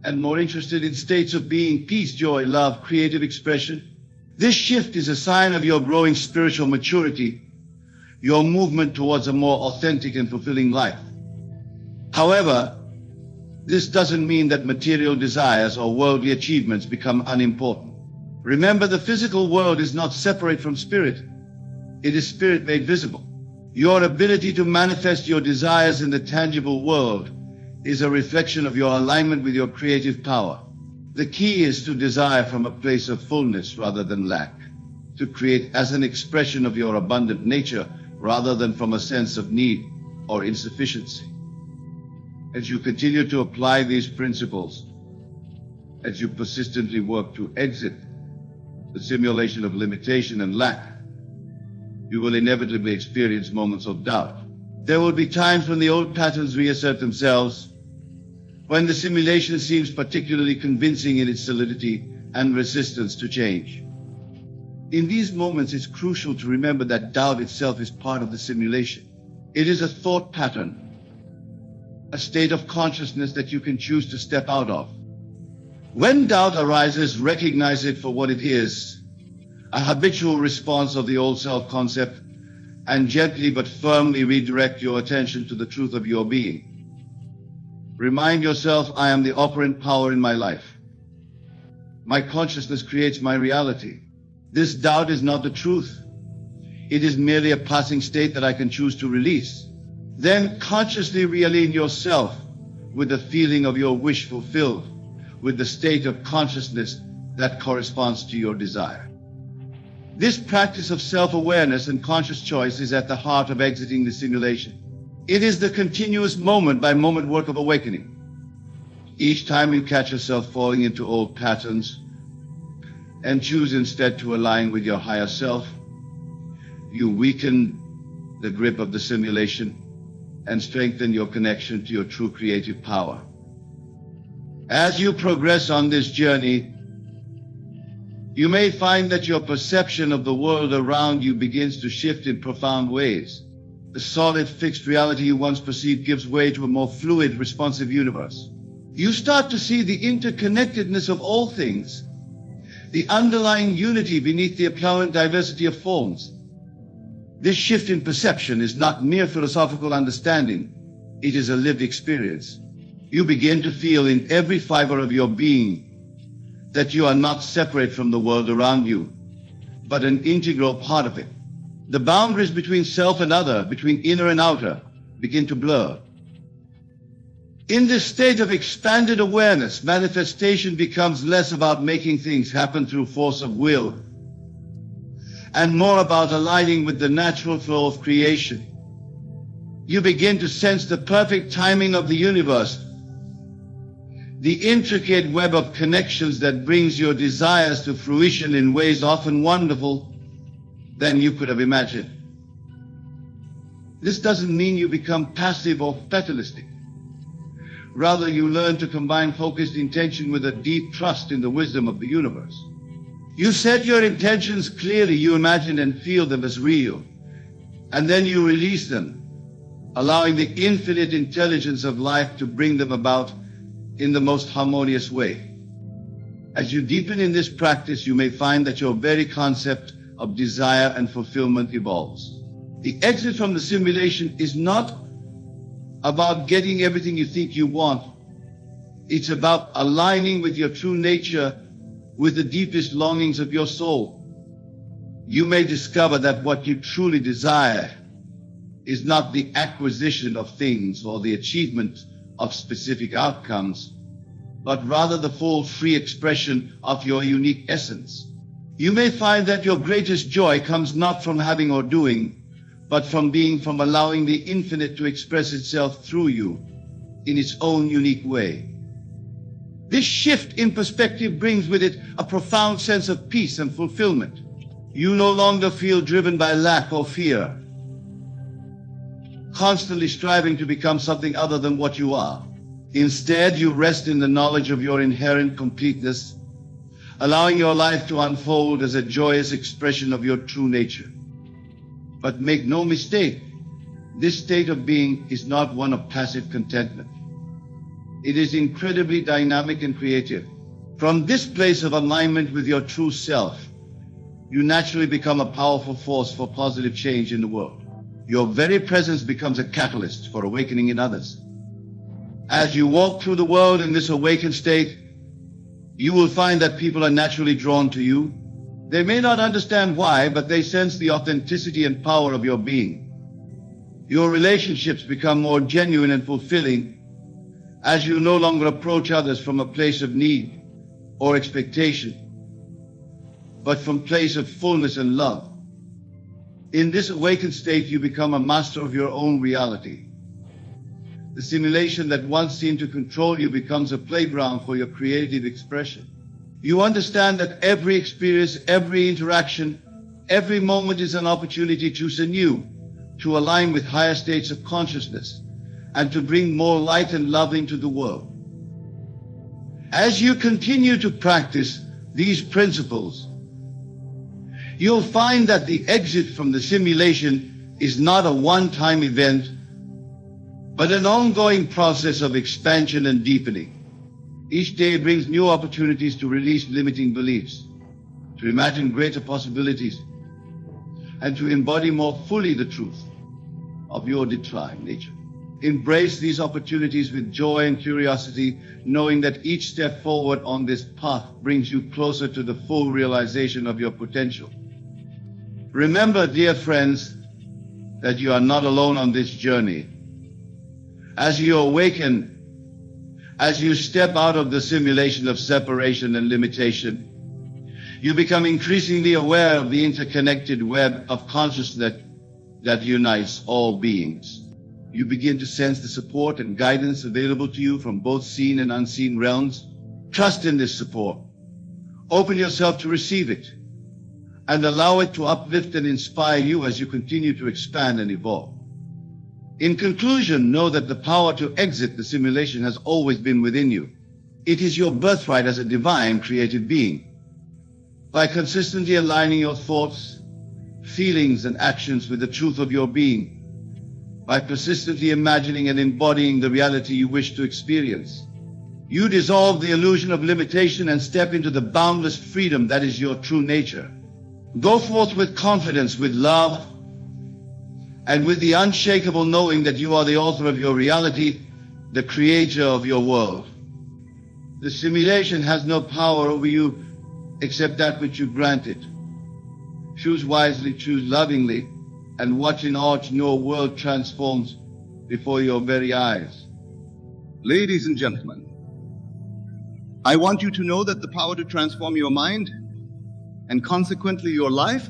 and more interested in states of being, peace, joy, love, creative expression. This shift is a sign of your growing spiritual maturity, your movement towards a more authentic and fulfilling life. However, this doesn't mean that material desires or worldly achievements become unimportant. Remember, the physical world is not separate from spirit. It is spirit made visible. Your ability to manifest your desires in the tangible world is a reflection of your alignment with your creative power. The key is to desire from a place of fullness rather than lack, to create as an expression of your abundant nature rather than from a sense of need or insufficiency. As you continue to apply these principles, as you persistently work to exit the simulation of limitation and lack, you will inevitably experience moments of doubt. There will be times when the old patterns reassert themselves, when the simulation seems particularly convincing in its solidity and resistance to change. In these moments, it's crucial to remember that doubt itself is part of the simulation. It is a thought pattern, a state of consciousness that you can choose to step out of. When doubt arises, recognize it for what it is, a habitual response of the old self-concept, and gently but firmly redirect your attention to the truth of your being. Remind yourself, I am the operant power in my life. My consciousness creates my reality. This doubt is not the truth. It is merely a passing state that I can choose to release. Then consciously realign yourself with the feeling of your wish fulfilled, with the state of consciousness that corresponds to your desire. This practice of self-awareness and conscious choice is at the heart of exiting the simulation. It is the continuous moment-by-moment work of awakening. Each time you catch yourself falling into old patterns and choose instead to align with your higher self, you weaken the grip of the simulation and strengthen your connection to your true creative power. As you progress on this journey, you may find that your perception of the world around you begins to shift in profound ways. The solid, fixed reality you once perceived gives way to a more fluid, responsive universe. You start to see the interconnectedness of all things, the underlying unity beneath the apparent diversity of forms. This shift in perception is not mere philosophical understanding. It is a lived experience. You begin to feel in every fiber of your being that you are not separate from the world around you, but an integral part of it. The boundaries between self and other, between inner and outer, begin to blur. In this state of expanded awareness, manifestation becomes less about making things happen through force of will and more about aligning with the natural flow of creation. You begin to sense the perfect timing of the universe, the intricate web of connections that brings your desires to fruition in ways often wonderful than you could have imagined. This doesn't mean you become passive or fatalistic. Rather, you learn to combine focused intention with a deep trust in the wisdom of the universe. You set your intentions clearly, you imagine and feel them as real, and then you release them, allowing the infinite intelligence of life to bring them about in the most harmonious way. As you deepen in this practice, you may find that your very concept of desire and fulfillment evolves. The exit from the simulation is not about getting everything you think you want. It's about aligning with your true nature, with the deepest longings of your soul. You may discover that what you truly desire is not the acquisition of things or the achievement of specific outcomes, but rather the full, free expression of your unique essence. You may find that your greatest joy comes not from having or doing, but from allowing the infinite to express itself through you in its own unique way. This shift in perspective brings with it a profound sense of peace and fulfillment. You no longer feel driven by lack or fear, constantly striving to become something other than what you are. Instead, you rest in the knowledge of your inherent completeness, allowing your life to unfold as a joyous expression of your true nature. But make no mistake, this state of being is not one of passive contentment. It is incredibly dynamic and creative. From this place of alignment with your true self, you naturally become a powerful force for positive change in the world. Your very presence becomes a catalyst for awakening in others. As you walk through the world in this awakened state, you will find that people are naturally drawn to you. They may not understand why, but they sense the authenticity and power of your being. Your relationships become more genuine and fulfilling as you no longer approach others from a place of need or expectation, but from a place of fullness and love. In this awakened state, you become a master of your own reality. The simulation that once seemed to control you becomes a playground for your creative expression. You understand that every experience, every interaction, every moment is an opportunity to choose anew, to align with higher states of consciousness, and to bring more light and love into the world. As you continue to practice these principles, you'll find that the exit from the simulation is not a one-time event, but an ongoing process of expansion and deepening. Each day brings new opportunities to release limiting beliefs, to imagine greater possibilities, and to embody more fully the truth of your divine nature. Embrace these opportunities with joy and curiosity, knowing that each step forward on this path brings you closer to the full realization of your potential. Remember, dear friends, that you are not alone on this journey. As you awaken, as you step out of the simulation of separation and limitation, you become increasingly aware of the interconnected web of consciousness that unites all beings. You begin to sense the support and guidance available to you from both seen and unseen realms. Trust in this support. Open yourself to receive it, and allow it to uplift and inspire you as you continue to expand and evolve. In conclusion, know that the power to exit the simulation has always been within you. It is your birthright as a divine creative being. By consistently aligning your thoughts, feelings, and actions with the truth of your being, by persistently imagining and embodying the reality you wish to experience, you dissolve the illusion of limitation and step into the boundless freedom that is your true nature. Go forth with confidence, with love, and with the unshakable knowing that you are the author of your reality, the creator of your world. The simulation has no power over you except that which you grant it. Choose wisely, choose lovingly, and watch in awe to know a world transforms before your very eyes. Ladies and gentlemen, I want you to know that the power to transform your mind and consequently your life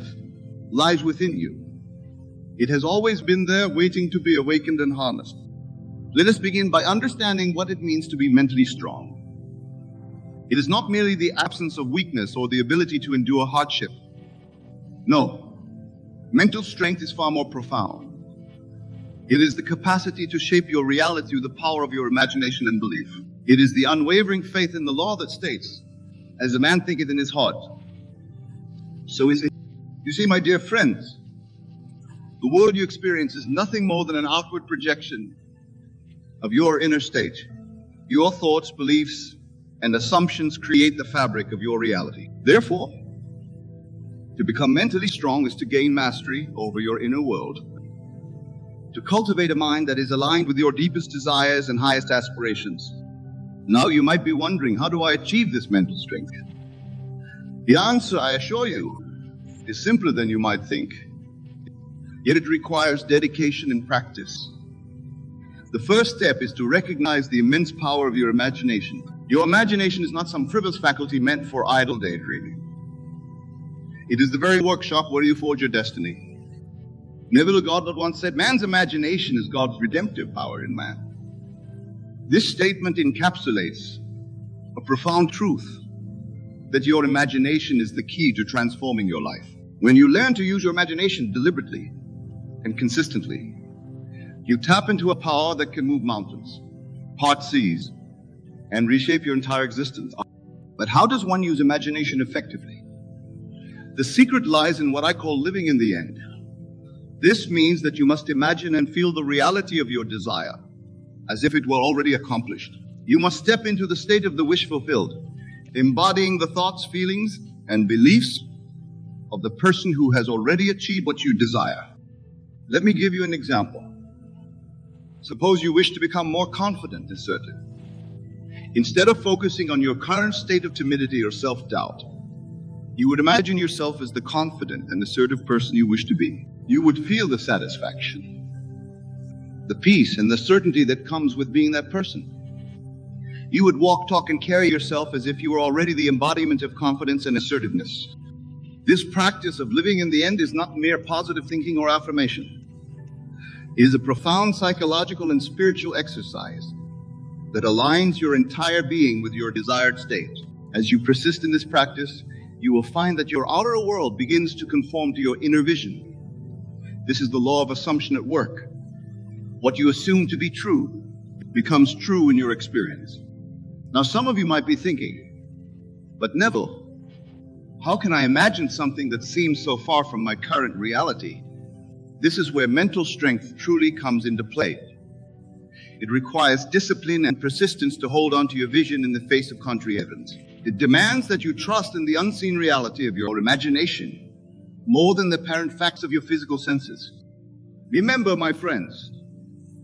lies within you. It has always been there, waiting to be awakened and harnessed. Let us begin by understanding what it means to be mentally strong. It is not merely the absence of weakness or the ability to endure hardship. No, mental strength is far more profound. It is the capacity to shape your reality through the power of your imagination and belief. It is the unwavering faith in the law that states, "As a man thinketh in his heart, so is it." You see, my dear friends, the world you experience is nothing more than an outward projection of your inner state. Your thoughts, beliefs, and assumptions create the fabric of your reality. Therefore, to become mentally strong is to gain mastery over your inner world, to cultivate a mind that is aligned with your deepest desires and highest aspirations. Now you might be wondering, how do I achieve this mental strength? The answer, I assure you, is simpler than you might think. Yet it requires dedication and practice. The first step is to recognize the immense power of your imagination. Your imagination is not some frivolous faculty meant for idle daydreaming. It is the very workshop where you forge your destiny. Neville Goddard once said, "Man's imagination is God's redemptive power in man." This statement encapsulates a profound truth that your imagination is the key to transforming your life. When you learn to use your imagination deliberately and consistently, you tap into a power that can move mountains, part seas, and reshape your entire existence. But how does one use imagination effectively? The secret lies in what I call living in the end. This means that you must imagine and feel the reality of your desire as if it were already accomplished. You must step into the state of the wish fulfilled, embodying the thoughts, feelings, and beliefs of the person who has already achieved what you desire. Let me give you an example. Suppose you wish to become more confident and assertive. Instead of focusing on your current state of timidity or self-doubt, you would imagine yourself as the confident and assertive person you wish to be. You would feel the satisfaction, the peace, and the certainty that comes with being that person. You would walk, talk, and carry yourself as if you were already the embodiment of confidence and assertiveness. This practice of living in the end is not mere positive thinking or affirmation. It is a profound psychological and spiritual exercise that aligns your entire being with your desired state. As you persist in this practice, you will find that your outer world begins to conform to your inner vision. This is the law of assumption at work. What you assume to be true becomes true in your experience. Now, some of you might be thinking, "But Neville, how can I imagine something that seems so far from my current reality?" This is where mental strength truly comes into play. It requires discipline and persistence to hold on to your vision in the face of contrary evidence. It demands that you trust in the unseen reality of your imagination more than the apparent facts of your physical senses. Remember, my friends,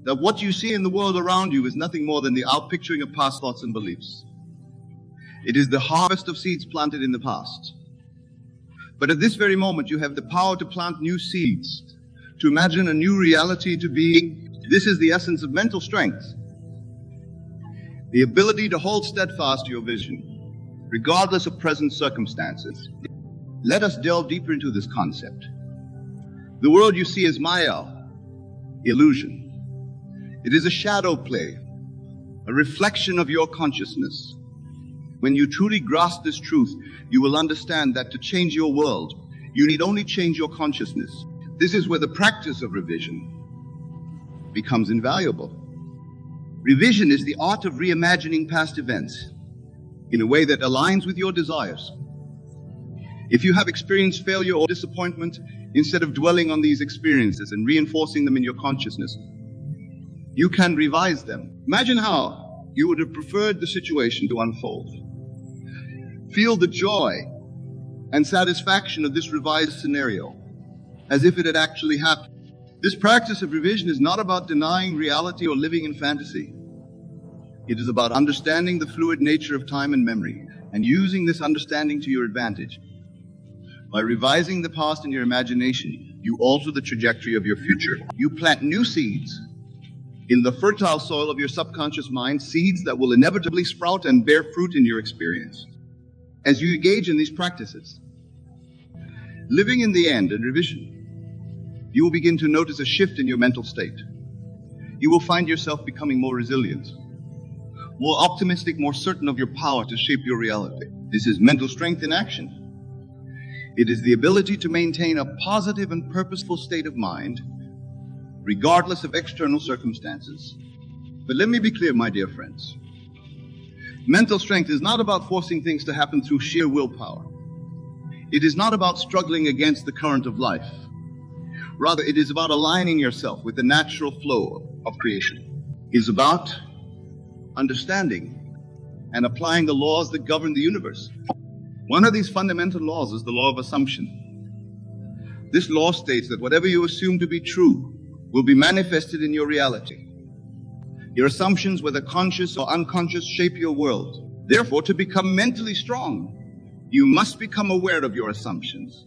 that what you see in the world around you is nothing more than the outpicturing of past thoughts and beliefs. It is the harvest of seeds planted in the past. But at this very moment, you have the power to plant new seeds, to imagine a new reality to being. This is the essence of mental strength. The ability to hold steadfast to your vision, regardless of present circumstances. Let us delve deeper into this concept. The world you see is Maya, illusion. It is a shadow play, a reflection of your consciousness. When you truly grasp this truth, you will understand that to change your world, you need only change your consciousness. This is where the practice of revision becomes invaluable. Revision is the art of reimagining past events in a way that aligns with your desires. If you have experienced failure or disappointment, instead of dwelling on these experiences and reinforcing them in your consciousness, you can revise them. Imagine how you would have preferred the situation to unfold. Feel the joy and satisfaction of this revised scenario as if it had actually happened. This practice of revision is not about denying reality or living in fantasy. It is about understanding the fluid nature of time and memory and using this understanding to your advantage. By revising the past in your imagination, You alter the trajectory of your future. You plant new seeds in the fertile soil of your subconscious mind, seeds that will inevitably sprout and bear fruit in your experience. As you engage in these practices, living in the end and revision, you will begin to notice a shift in your mental state. You will find yourself becoming more resilient, more optimistic, more certain of your power to shape your reality. This is mental strength in action. It is the ability to maintain a positive and purposeful state of mind, regardless of external circumstances. But let me be clear, my dear friends. Mental strength is not about forcing things to happen through sheer willpower. It is not about struggling against the current of life. Rather, it is about aligning yourself with the natural flow of creation. It is about understanding and applying the laws that govern the universe. One of these fundamental laws is the law of assumption. This law states that whatever you assume to be true will be manifested in your reality. Your assumptions, whether conscious or unconscious, shape your world. Therefore, to become mentally strong, you must become aware of your assumptions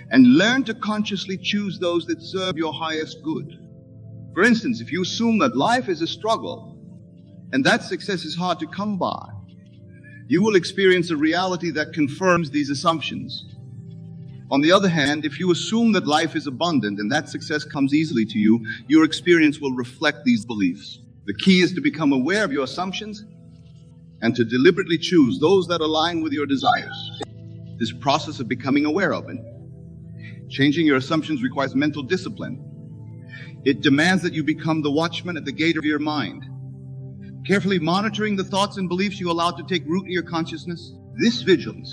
and learn to consciously choose those that serve your highest good. For instance, if you assume that life is a struggle and that success is hard to come by, you will experience a reality that confirms these assumptions. On the other hand, if you assume that life is abundant and that success comes easily to you, your experience will reflect these beliefs. The key is to become aware of your assumptions and to deliberately choose those that align with your desires. This process of becoming aware of and changing your assumptions requires mental discipline. It demands that you become the watchman at the gate of your mind, carefully monitoring the thoughts and beliefs you allow to take root in your consciousness. This vigilance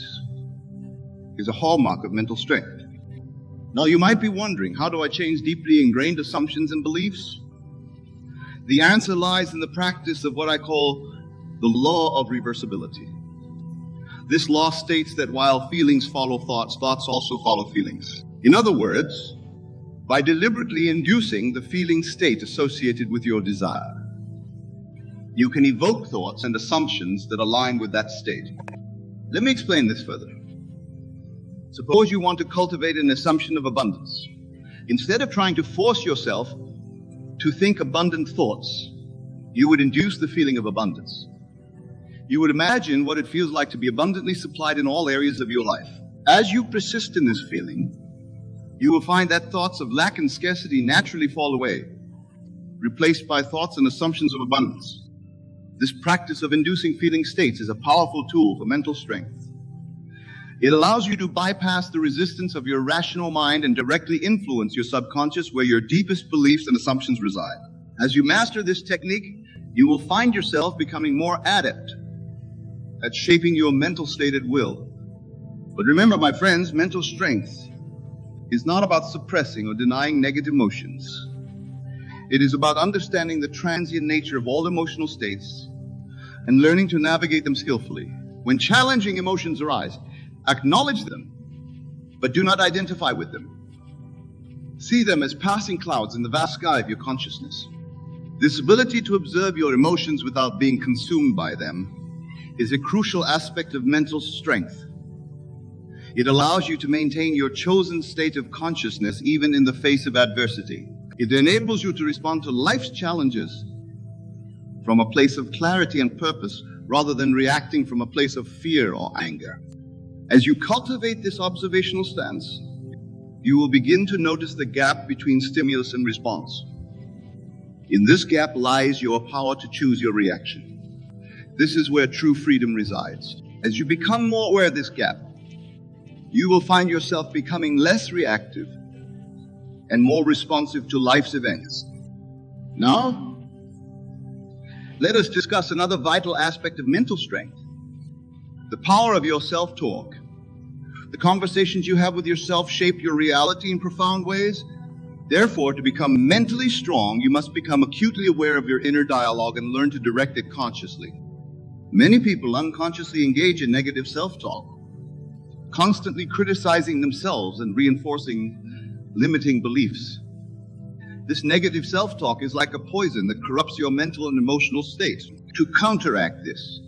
is a hallmark of mental strength. Now, you might be wondering, how do I change deeply ingrained assumptions and beliefs? The answer lies in the practice of what I call the law of reversibility. This law states that while feelings follow thoughts, thoughts also follow feelings. In other words, by deliberately inducing the feeling state associated with your desire, you can evoke thoughts and assumptions that align with that state. Let me explain this further. Suppose you want to cultivate an assumption of abundance. Instead of trying to force yourself to think abundant thoughts, you would induce the feeling of abundance. You would imagine what it feels like to be abundantly supplied in all areas of your life. As you persist in this feeling, you will find that thoughts of lack and scarcity naturally fall away, replaced by thoughts and assumptions of abundance. This practice of inducing feeling states is a powerful tool for mental strength. It allows you to bypass the resistance of your rational mind and directly influence your subconscious, where your deepest beliefs and assumptions reside. As you master this technique, you will find yourself becoming more adept at shaping your mental state at will. But remember, my friends, mental strength is not about suppressing or denying negative emotions. It is about understanding the transient nature of all emotional states and learning to navigate them skillfully. When challenging emotions arise, acknowledge them, but do not identify with them. See them as passing clouds in the vast sky of your consciousness. This ability to observe your emotions without being consumed by them is a crucial aspect of mental strength. It allows you to maintain your chosen state of consciousness even in the face of adversity. It enables you to respond to life's challenges from a place of clarity and purpose rather than reacting from a place of fear or anger. As you cultivate this observational stance, you will begin to notice the gap between stimulus and response. In this gap lies your power to choose your reaction. This is where true freedom resides. As you become more aware of this gap, you will find yourself becoming less reactive and more responsive to life's events. Now, let us discuss another vital aspect of mental strength: the power of your self-talk. The conversations you have with yourself shape your reality in profound ways. Therefore, to become mentally strong, you must become acutely aware of your inner dialogue and learn to direct it consciously. Many people unconsciously engage in negative self-talk, constantly criticizing themselves and reinforcing limiting beliefs. This negative self-talk is like a poison that corrupts your mental and emotional state. To counteract this,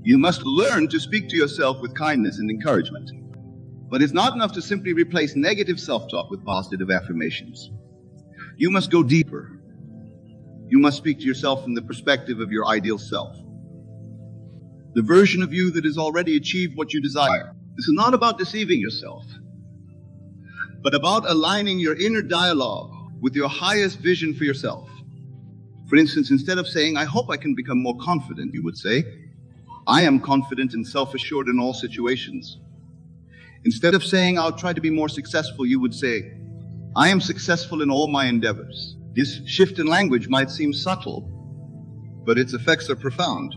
you must learn to speak to yourself with kindness and encouragement. But it's not enough to simply replace negative self-talk with positive affirmations. You must go deeper. You must speak to yourself from the perspective of your ideal self, the version of you that has already achieved what you desire. This is not about deceiving yourself, but about aligning your inner dialogue with your highest vision for yourself. For instance, instead of saying, I hope I can become more confident, you would say, I am confident and self-assured in all situations. Instead of saying, I'll try to be more successful, you would say, I am successful in all my endeavors. This shift in language might seem subtle, but its effects are profound.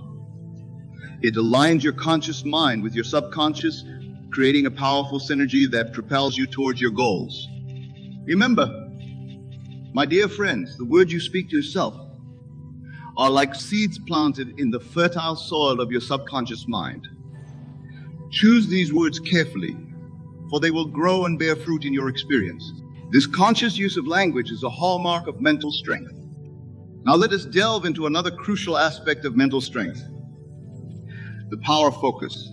It aligns your conscious mind with your subconscious, creating a powerful synergy that propels you towards your goals. Remember, my dear friends, the words you speak to yourself are like seeds planted in the fertile soil of your subconscious mind. Choose these words carefully, for they will grow and bear fruit in your experience. This conscious use of language is a hallmark of mental strength. Now let us delve into another crucial aspect of mental strength: the power of focus.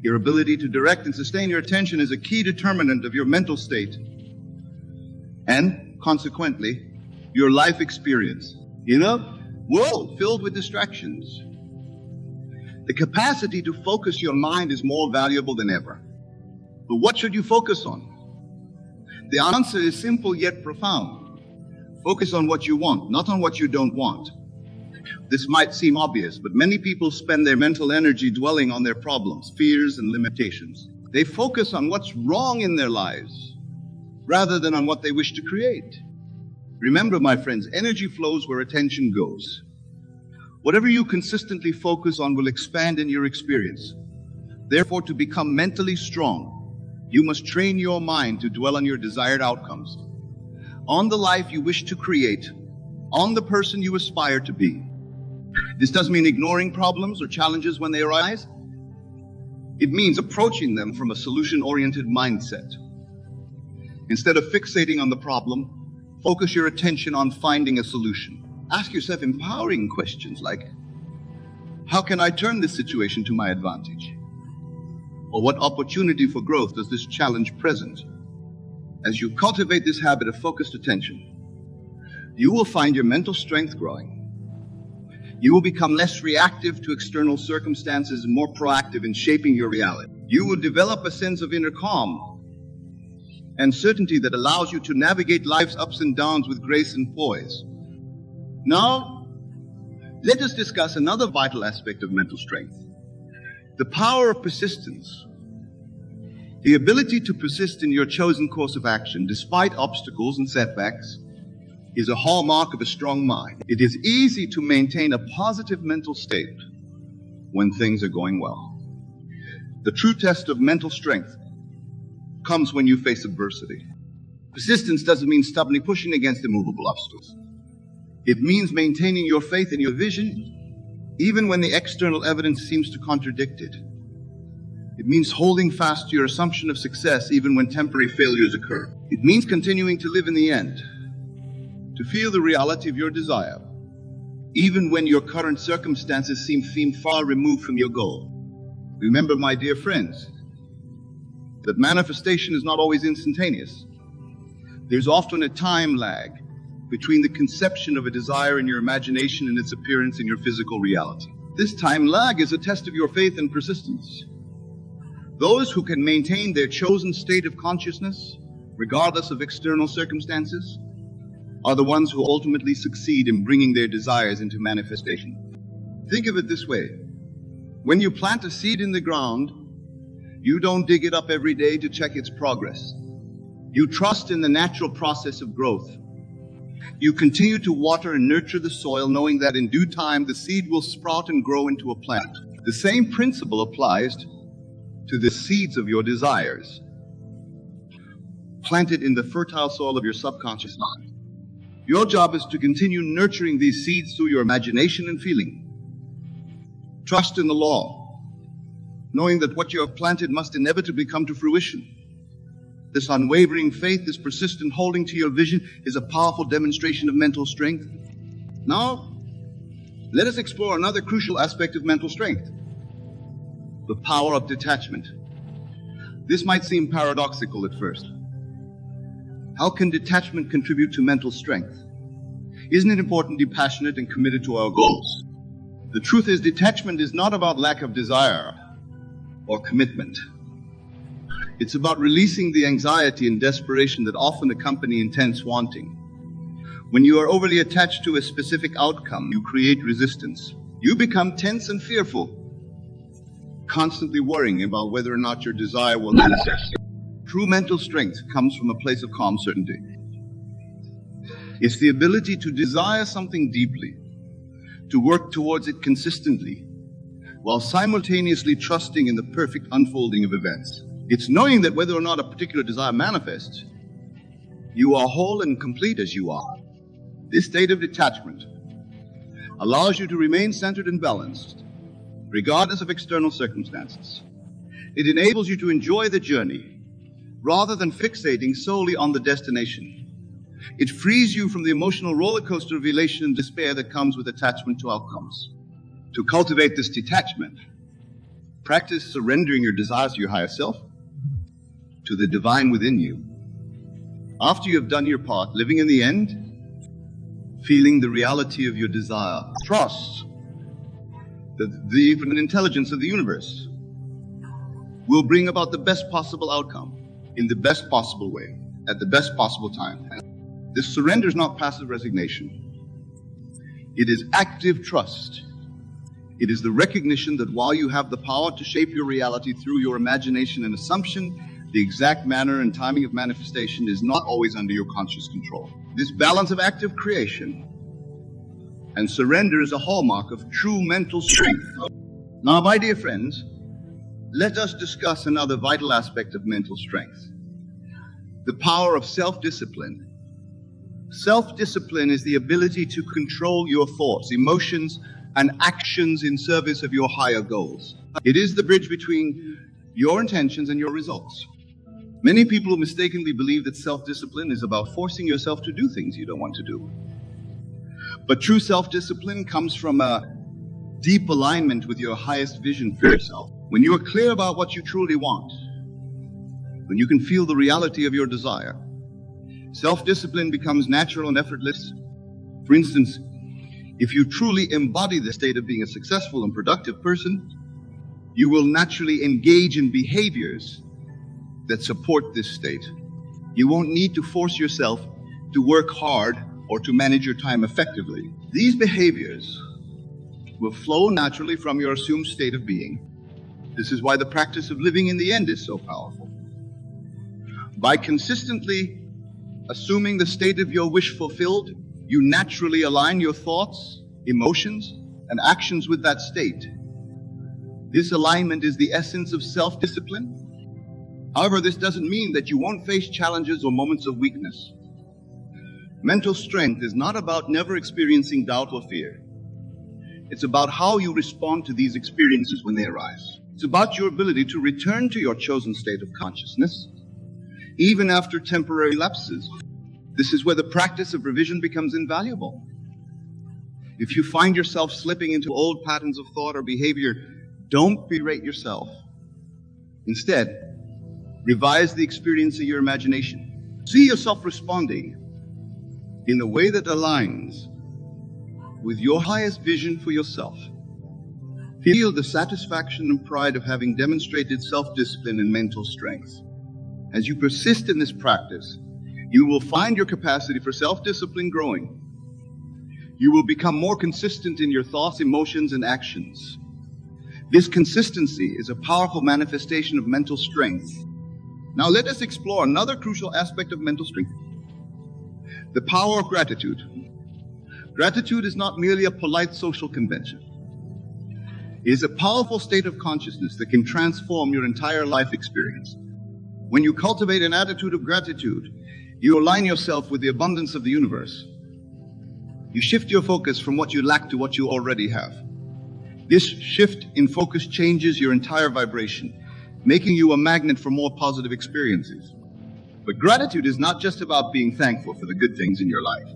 Your ability to direct and sustain your attention is a key determinant of your mental state and, consequently, your life experience. In a world filled with distractions, the capacity to focus your mind is more valuable than ever. But what should you focus on? The answer is simple yet profound. Focus on what you want, not on what you don't want. This might seem obvious, but many people spend their mental energy dwelling on their problems, fears, and limitations. They focus on what's wrong in their lives rather than on what they wish to create. Remember, my friends, energy flows where attention goes. Whatever you consistently focus on will expand in your experience. Therefore, to become mentally strong, you must train your mind to dwell on your desired outcomes, on the life you wish to create, on the person you aspire to be. This doesn't mean ignoring problems or challenges when they arise. It means approaching them from a solution-oriented mindset. Instead of fixating on the problem, focus your attention on finding a solution. Ask yourself empowering questions like, how can I turn this situation to my advantage? Or what opportunity for growth does this challenge present? As you cultivate this habit of focused attention, you will find your mental strength growing. You will become less reactive to external circumstances and more proactive in shaping your reality. You will develop a sense of inner calm and certainty that allows you to navigate life's ups and downs with grace and poise. Now, let us discuss another vital aspect of mental strength: the power of persistence. The ability to persist in your chosen course of action despite obstacles and setbacks is a hallmark of a strong mind. It is easy to maintain a positive mental state when things are going well. The true test of mental strength comes when you face adversity. Persistence doesn't mean stubbornly pushing against immovable obstacles. It means maintaining your faith in your vision, even when the external evidence seems to contradict it. It means holding fast to your assumption of success even when temporary failures occur. It means continuing to live in the end, to feel the reality of your desire, even when your current circumstances seem far removed from your goal. Remember, my dear friends, that manifestation is not always instantaneous. There's often a time lag between the conception of a desire in your imagination and its appearance in your physical reality. This time lag is a test of your faith and persistence. Those who can maintain their chosen state of consciousness, regardless of external circumstances, are the ones who ultimately succeed in bringing their desires into manifestation. Think of it this way: when you plant a seed in the ground, you don't dig it up every day to check its progress. You trust in the natural process of growth. You continue to water and nurture the soil, knowing that in due time the seed will sprout and grow into a plant. The same principle applies to the seeds of your desires, planted in the fertile soil of your subconscious mind. Your job is to continue nurturing these seeds through your imagination and feeling. Trust in the law, knowing that what you have planted must inevitably come to fruition. This unwavering faith, this persistent holding to your vision, is a powerful demonstration of mental strength. Now, let us explore another crucial aspect of mental strength: the power of detachment. This might seem paradoxical at first. How can detachment contribute to mental strength? Isn't it important to be passionate and committed to our goals? The truth is, detachment is not about lack of desire or commitment. It's about releasing the anxiety and desperation that often accompany intense wanting. When you are overly attached to a specific outcome, you create resistance. You become tense and fearful, constantly worrying about whether or not your desire will manifest. True mental strength comes from a place of calm certainty. It's the ability to desire something deeply, to work towards it consistently, while simultaneously trusting in the perfect unfolding of events. It's knowing that whether or not a particular desire manifests, you are whole and complete as you are. This state of detachment allows you to remain centered and balanced, regardless of external circumstances. It enables you to enjoy the journey, rather than fixating solely on the destination. It frees you from the emotional roller coaster of elation and despair that comes with attachment to outcomes. To cultivate this detachment, practice surrendering your desires to your higher self, to the divine within you. After you have done your part, living in the end, feeling the reality of your desire, trust that the infinite intelligence of the universe will bring about the best possible outcome in the best possible way, at the best possible time. This surrender is not passive resignation. It is active trust. It is the recognition that while you have the power to shape your reality through your imagination and assumption, the exact manner and timing of manifestation is not always under your conscious control. This balance of active creation and surrender is a hallmark of true mental strength. Now, my dear friends, let us discuss another vital aspect of mental strength: the power of self-discipline. Self-discipline is the ability to control your thoughts, emotions, and actions in service of your higher goals. It is the bridge between your intentions and your results. Many people mistakenly believe that self-discipline is about forcing yourself to do things you don't want to do. But true self-discipline comes from a deep alignment with your highest vision for yourself. When you are clear about what you truly want, when you can feel the reality of your desire, self-discipline becomes natural and effortless. For instance, if you truly embody the state of being a successful and productive person, you will naturally engage in behaviors that support this state. You won't need to force yourself to work hard or to manage your time effectively. These behaviors will flow naturally from your assumed state of being. This is why the practice of living in the end is so powerful. By consistently assuming the state of your wish fulfilled, you naturally align your thoughts, emotions, and actions with that state. This alignment is the essence of self-discipline. However, this doesn't mean that you won't face challenges or moments of weakness. Mental strength is not about never experiencing doubt or fear. It's about how you respond to these experiences when they arise. It's about your ability to return to your chosen state of consciousness, even after temporary lapses. This is where the practice of revision becomes invaluable. If you find yourself slipping into old patterns of thought or behavior, don't berate yourself. Instead, revise the experience of your imagination. See yourself responding in a way that aligns with your highest vision for yourself. Feel the satisfaction and pride of having demonstrated self-discipline and mental strength. As you persist in this practice, you will find your capacity for self-discipline growing. You will become more consistent in your thoughts, emotions, and actions. This consistency is a powerful manifestation of mental strength. Now let us explore another crucial aspect of mental strength: the power of gratitude. Gratitude is not merely a polite social convention. It is a powerful state of consciousness that can transform your entire life experience. When you cultivate an attitude of gratitude, you align yourself with the abundance of the universe. You shift your focus from what you lack to what you already have. This shift in focus changes your entire vibration, making you a magnet for more positive experiences. But gratitude is not just about being thankful for the good things in your life.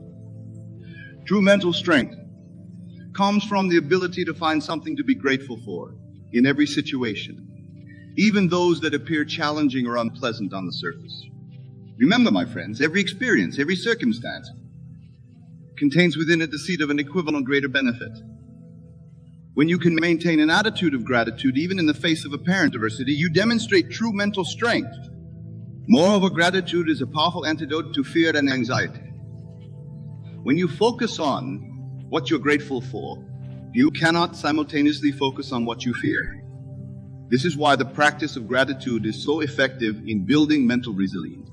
True mental strength comes from the ability to find something to be grateful for in every situation. even those that appear challenging or unpleasant on the surface. Remember, my friends, every experience, every circumstance contains within it the seed of an equivalent greater benefit. When you can maintain an attitude of gratitude, even in the face of apparent adversity, you demonstrate true mental strength. Moreover, gratitude is a powerful antidote to fear and anxiety. When you focus on what you're grateful for, you cannot simultaneously focus on what you fear. This is why the practice of gratitude is so effective in building mental resilience.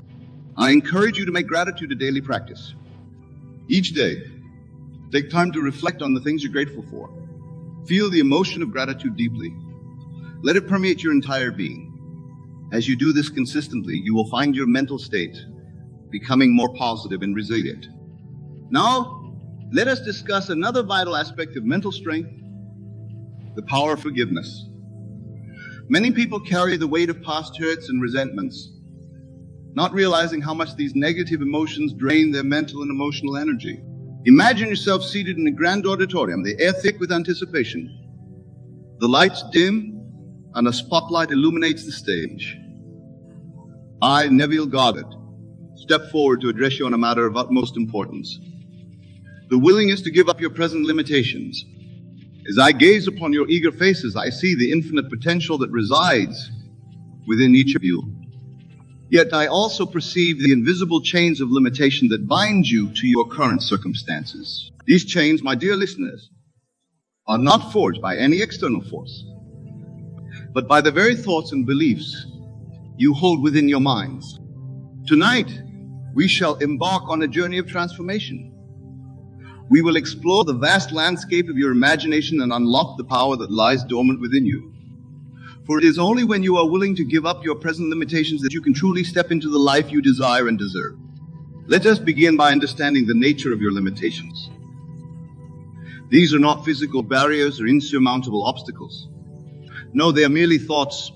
I encourage you to make gratitude a daily practice. Each day, take time to reflect on the things you're grateful for. Feel the emotion of gratitude deeply. Let it permeate your entire being. As you do this consistently, you will find your mental state becoming more positive and resilient. Now, let us discuss another vital aspect of mental strength, the power of forgiveness. Many people carry the weight of past hurts and resentments, not realizing how much these negative emotions drain their mental and emotional energy. Imagine yourself seated in a grand auditorium, the air thick with anticipation. The lights dim, and a spotlight illuminates the stage. I, Neville Goddard, step forward to address you on a matter of utmost importance. The willingness to give up your present limitations. As I gaze upon your eager faces, I see the infinite potential that resides within each of you. Yet I also perceive the invisible chains of limitation that bind you to your current circumstances. These chains, my dear listeners, are not forged by any external force, but by the very thoughts and beliefs you hold within your minds. Tonight, we shall embark on a journey of transformation. We will explore the vast landscape of your imagination and unlock the power that lies dormant within you. For it is only when you are willing to give up your present limitations that you can truly step into the life you desire and deserve. Let us begin by understanding the nature of your limitations. These are not physical barriers or insurmountable obstacles. No, they are merely thoughts,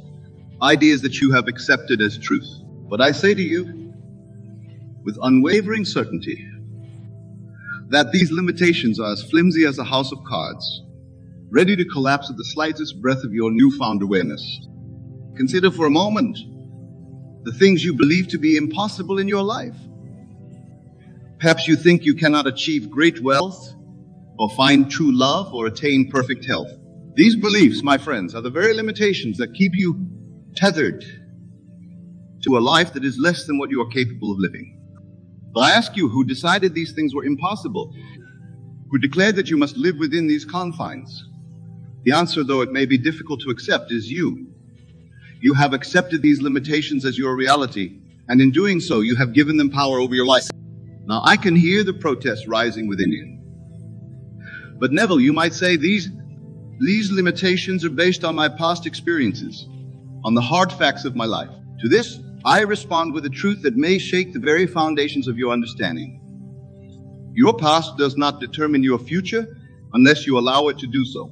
ideas that you have accepted as truth. But I say to you, with unwavering certainty, that these limitations are as flimsy as a house of cards, ready to collapse at the slightest breath of your newfound awareness. Consider for a moment the things you believe to be impossible in your life. Perhaps you think you cannot achieve great wealth, or find true love, or attain perfect health. These beliefs, my friends, are the very limitations that keep you tethered to a life that is less than what you are capable of living. But I ask you, who decided these things were impossible? Who declared that you must live within these confines? The answer, though it may be difficult to accept, is you. You have accepted these limitations as your reality, and in doing so, you have given them power over your life. Now, I can hear the protests rising within you. But Neville, you might say, these limitations are based on my past experiences, on the hard facts of my life. To this, I respond with a truth that may shake the very foundations of your understanding. Your past does not determine your future unless you allow it to do so.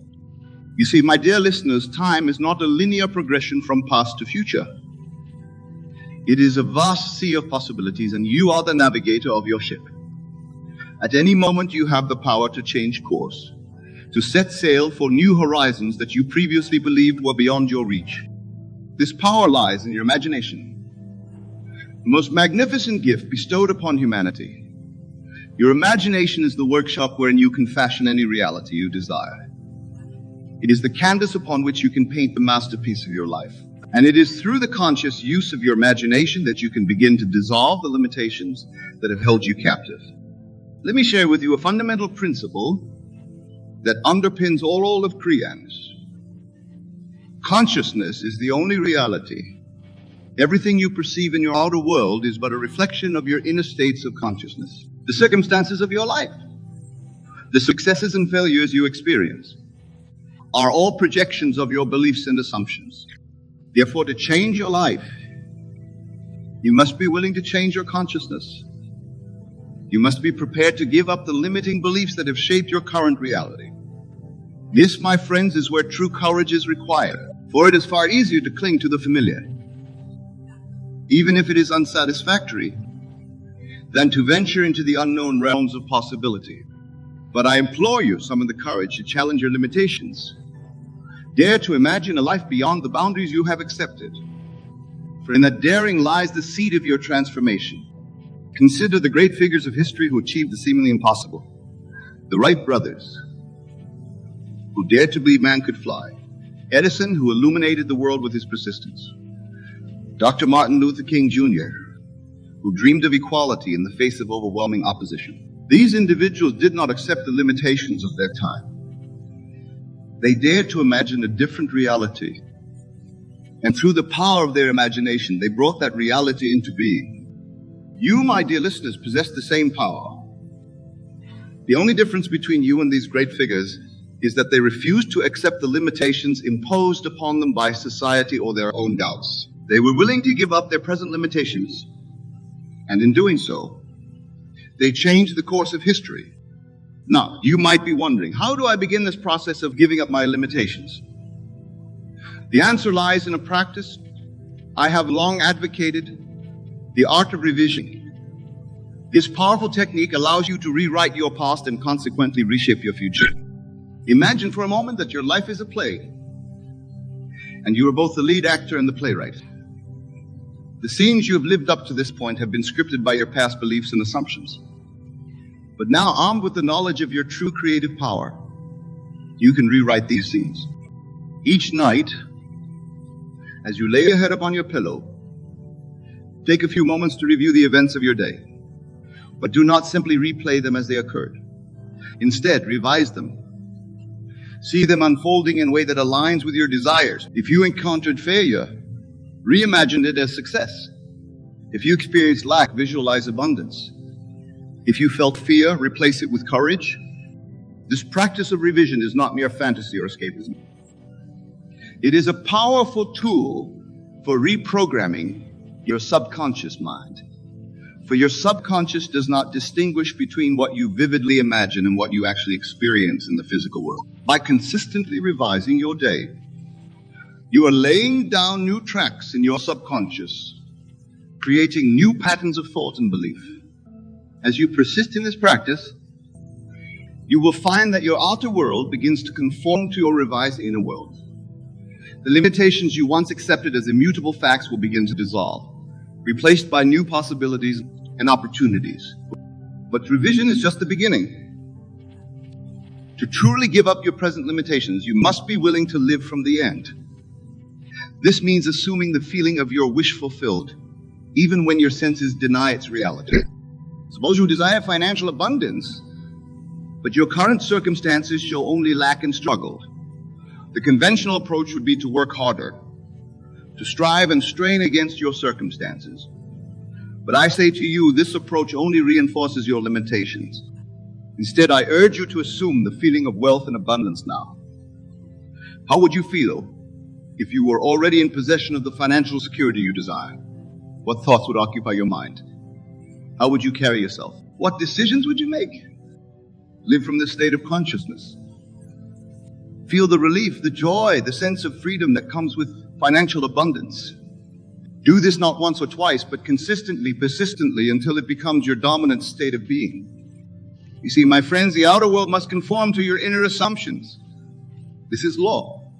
You see, my dear listeners, time is not a linear progression from past to future. It is a vast sea of possibilities, and you are the navigator of your ship. At any moment, you have the power to change course, to set sail for new horizons that you previously believed were beyond your reach. This power lies in your imagination, the most magnificent gift bestowed upon humanity. Your imagination is the workshop wherein you can fashion any reality you desire. It is the canvas upon which you can paint the masterpiece of your life. And it is through the conscious use of your imagination that you can begin to dissolve the limitations that have held you captive. Let me share with you a fundamental principle that underpins all of creance. Consciousness is the only reality. Everything you perceive in your outer world is but a reflection of your inner states of consciousness. The circumstances of your life, the successes and failures you experience, are all projections of your beliefs and assumptions. Therefore, to change your life, you must be willing to change your consciousness. You must be prepared to give up the limiting beliefs that have shaped your current reality. This, my friends, is where true courage is required, for it is far easier to cling to the familiar, even if it is unsatisfactory, than to venture into the unknown realms of possibility. But I implore you, summon the courage to challenge your limitations. Dare to imagine a life beyond the boundaries you have accepted. For in that daring lies the seed of your transformation. Consider the great figures of history who achieved the seemingly impossible. The Wright brothers, who dared to believe man could fly. Edison, who illuminated the world with his persistence. Dr. Martin Luther King Jr., who dreamed of equality in the face of overwhelming opposition. These individuals did not accept the limitations of their time. They dared to imagine a different reality. And through the power of their imagination, they brought that reality into being. You, my dear listeners, possess the same power. The only difference between you and these great figures is that they refused to accept the limitations imposed upon them by society or their own doubts. They were willing to give up their present limitations, and in doing so, they changed the course of history. Now, you might be wondering, how do I begin this process of giving up my limitations? The answer lies in a practice I have long advocated, the art of revision. This powerful technique allows you to rewrite your past and consequently reshape your future. Imagine for a moment that your life is a play, and you are both the lead actor and the playwright. The scenes you have lived up to this point have been scripted by your past beliefs and assumptions. But now, armed with the knowledge of your true creative power, you can rewrite these scenes. Each night, as you lay your head upon your pillow, take a few moments to review the events of your day. But do not simply replay them as they occurred. Instead, revise them. See them unfolding in a way that aligns with your desires. If you encountered failure, reimagine it as success. If you experienced lack, visualize abundance. If you felt fear, replace it with courage. This practice of revision is not mere fantasy or escapism. It is a powerful tool for reprogramming your subconscious mind. For your subconscious does not distinguish between what you vividly imagine and what you actually experience in the physical world. By consistently revising your day, you are laying down new tracks in your subconscious, creating new patterns of thought and belief. As you persist in this practice, you will find that your outer world begins to conform to your revised inner world. The limitations you once accepted as immutable facts will begin to dissolve, replaced by new possibilities and opportunities. But revision is just the beginning. To truly give up your present limitations, you must be willing to live from the end. This means assuming the feeling of your wish fulfilled, even when your senses deny its reality. Suppose you desire financial abundance, but your current circumstances show only lack and struggle. The conventional approach would be to work harder, to strive and strain against your circumstances. But I say to you, this approach only reinforces your limitations. Instead, I urge you to assume the feeling of wealth and abundance now. How would you feel if you were already in possession of the financial security you desire? What thoughts would occupy your mind? How would you carry yourself? What decisions would you make? Live from this state of consciousness. Feel the relief, the joy, the sense of freedom that comes with financial abundance. Do this not once or twice, but consistently, persistently, until it becomes your dominant state of being. You see, my friends, the outer world must conform to your inner assumptions. This is law.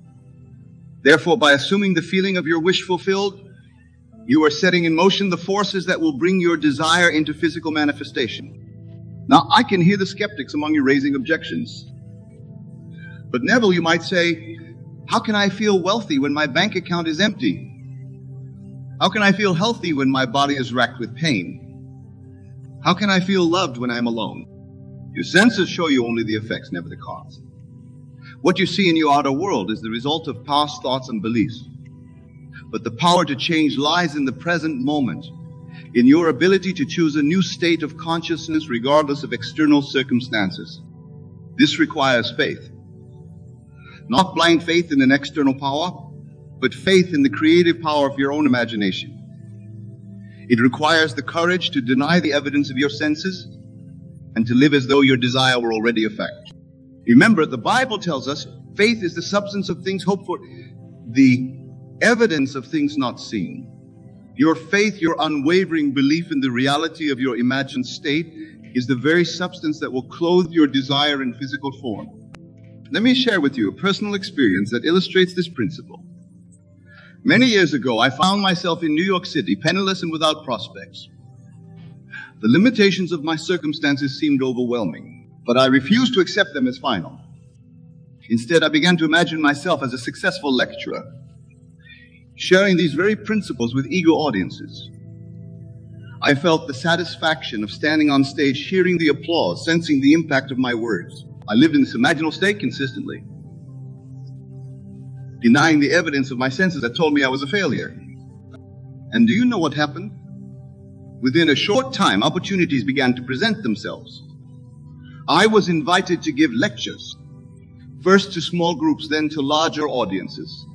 Therefore, by assuming the feeling of your wish fulfilled, you are setting in motion the forces that will bring your desire into physical manifestation. Now, I can hear the skeptics among you raising objections. But Neville, you might say, how can I feel wealthy when my bank account is empty? How can I feel healthy when my body is racked with pain? How can I feel loved when I'm alone? Your senses show you only the effects, never the cause. What you see in your outer world is the result of past thoughts and beliefs. But the power to change lies in the present moment, in your ability to choose a new state of consciousness regardless of external circumstances. This requires faith. Not blind faith in an external power, but faith in the creative power of your own imagination. It requires the courage to deny the evidence of your senses and to live as though your desire were already a fact. Remember, the Bible tells us faith is the substance of things hoped for, the evidence of things not seen. Your faith, your unwavering belief in the reality of your imagined state, is the very substance that will clothe your desire in physical form. Let me share with you a personal experience that illustrates this principle. Many years ago, I found myself in New York City, penniless and without prospects. The limitations of my circumstances seemed overwhelming, but I refused to accept them as final. Instead, I began to imagine myself as a successful lecturer, sharing these very principles with eager audiences. I felt the satisfaction of standing on stage, hearing the applause, sensing the impact of my words. I lived in this imaginal state consistently, denying the evidence of my senses that told me I was a failure. And do you know what happened? Within a short time, opportunities began to present themselves. I was invited to give lectures, first to small groups, then to larger audiences.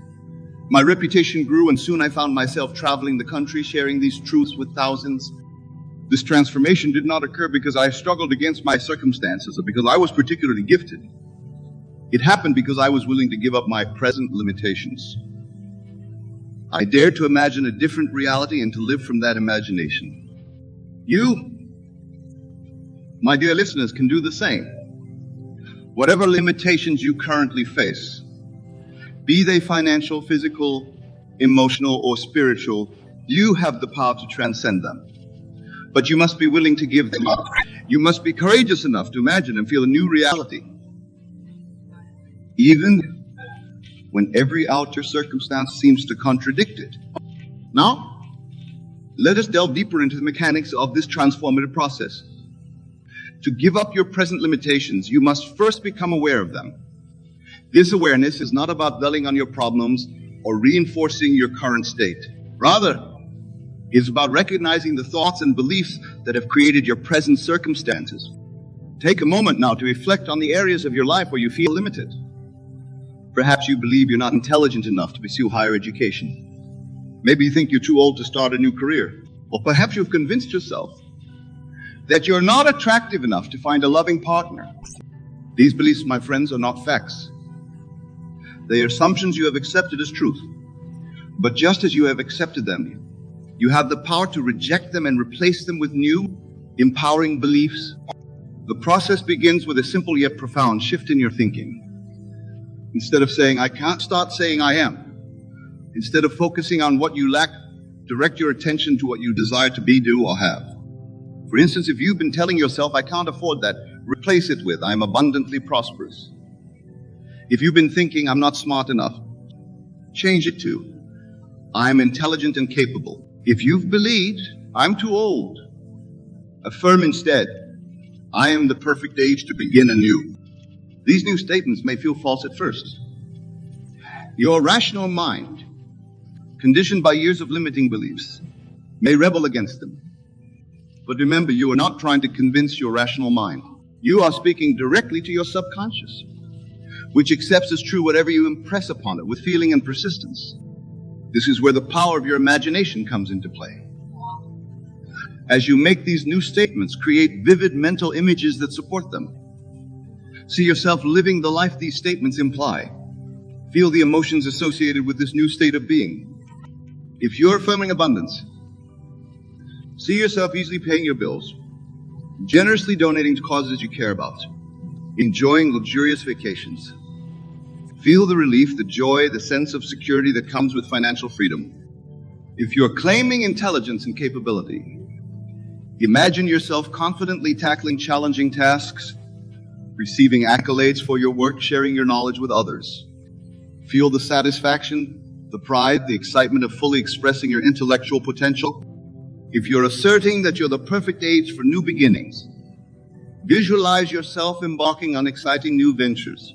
My reputation grew, and soon I found myself traveling the country, sharing these truths with thousands. This transformation did not occur because I struggled against my circumstances or because I was particularly gifted. It happened because I was willing to give up my present limitations. I dared to imagine a different reality and to live from that imagination. You, my dear listeners, can do the same. Whatever limitations you currently face, be they financial, physical, emotional, or spiritual, you have the power to transcend them. But you must be willing to give them up. You must be courageous enough to imagine and feel a new reality, even when every outer circumstance seems to contradict it. Now, let us delve deeper into the mechanics of this transformative process. To give up your present limitations, you must first become aware of them. This awareness is not about dwelling on your problems or reinforcing your current state. Rather, it is about recognizing the thoughts and beliefs that have created your present circumstances. Take a moment now to reflect on the areas of your life where you feel limited. Perhaps you believe you're not intelligent enough to pursue higher education. Maybe you think you're too old to start a new career. Or perhaps you've convinced yourself that you're not attractive enough to find a loving partner. These beliefs, my friends, are not facts. They are assumptions you have accepted as truth. But just as you have accepted them, you have the power to reject them and replace them with new, empowering beliefs. The process begins with a simple yet profound shift in your thinking. Instead of saying, I can't, start saying, I am. Instead of focusing on what you lack, direct your attention to what you desire to be, do, or have. For instance, if you've been telling yourself, I can't afford that, replace it with, I'm abundantly prosperous. If you've been thinking, I'm not smart enough, change it to, I'm intelligent and capable. If you've believed, I'm too old, affirm instead, I am the perfect age to begin anew. These new statements may feel false at first. Your rational mind, conditioned by years of limiting beliefs, may rebel against them. But remember, you are not trying to convince your rational mind. You are speaking directly to your subconscious, which accepts as true whatever you impress upon it with feeling and persistence. This is where the power of your imagination comes into play. As you make these new statements, create vivid mental images that support them. See yourself living the life these statements imply. Feel the emotions associated with this new state of being. If you're affirming abundance, see yourself easily paying your bills, generously donating to causes you care about, enjoying luxurious vacations. Feel the relief, the joy, the sense of security that comes with financial freedom. If you're claiming intelligence and capability, imagine yourself confidently tackling challenging tasks, receiving accolades for your work, sharing your knowledge with others. Feel the satisfaction, the pride, the excitement of fully expressing your intellectual potential. If you're asserting that you're the perfect age for new beginnings, visualize yourself embarking on exciting new ventures,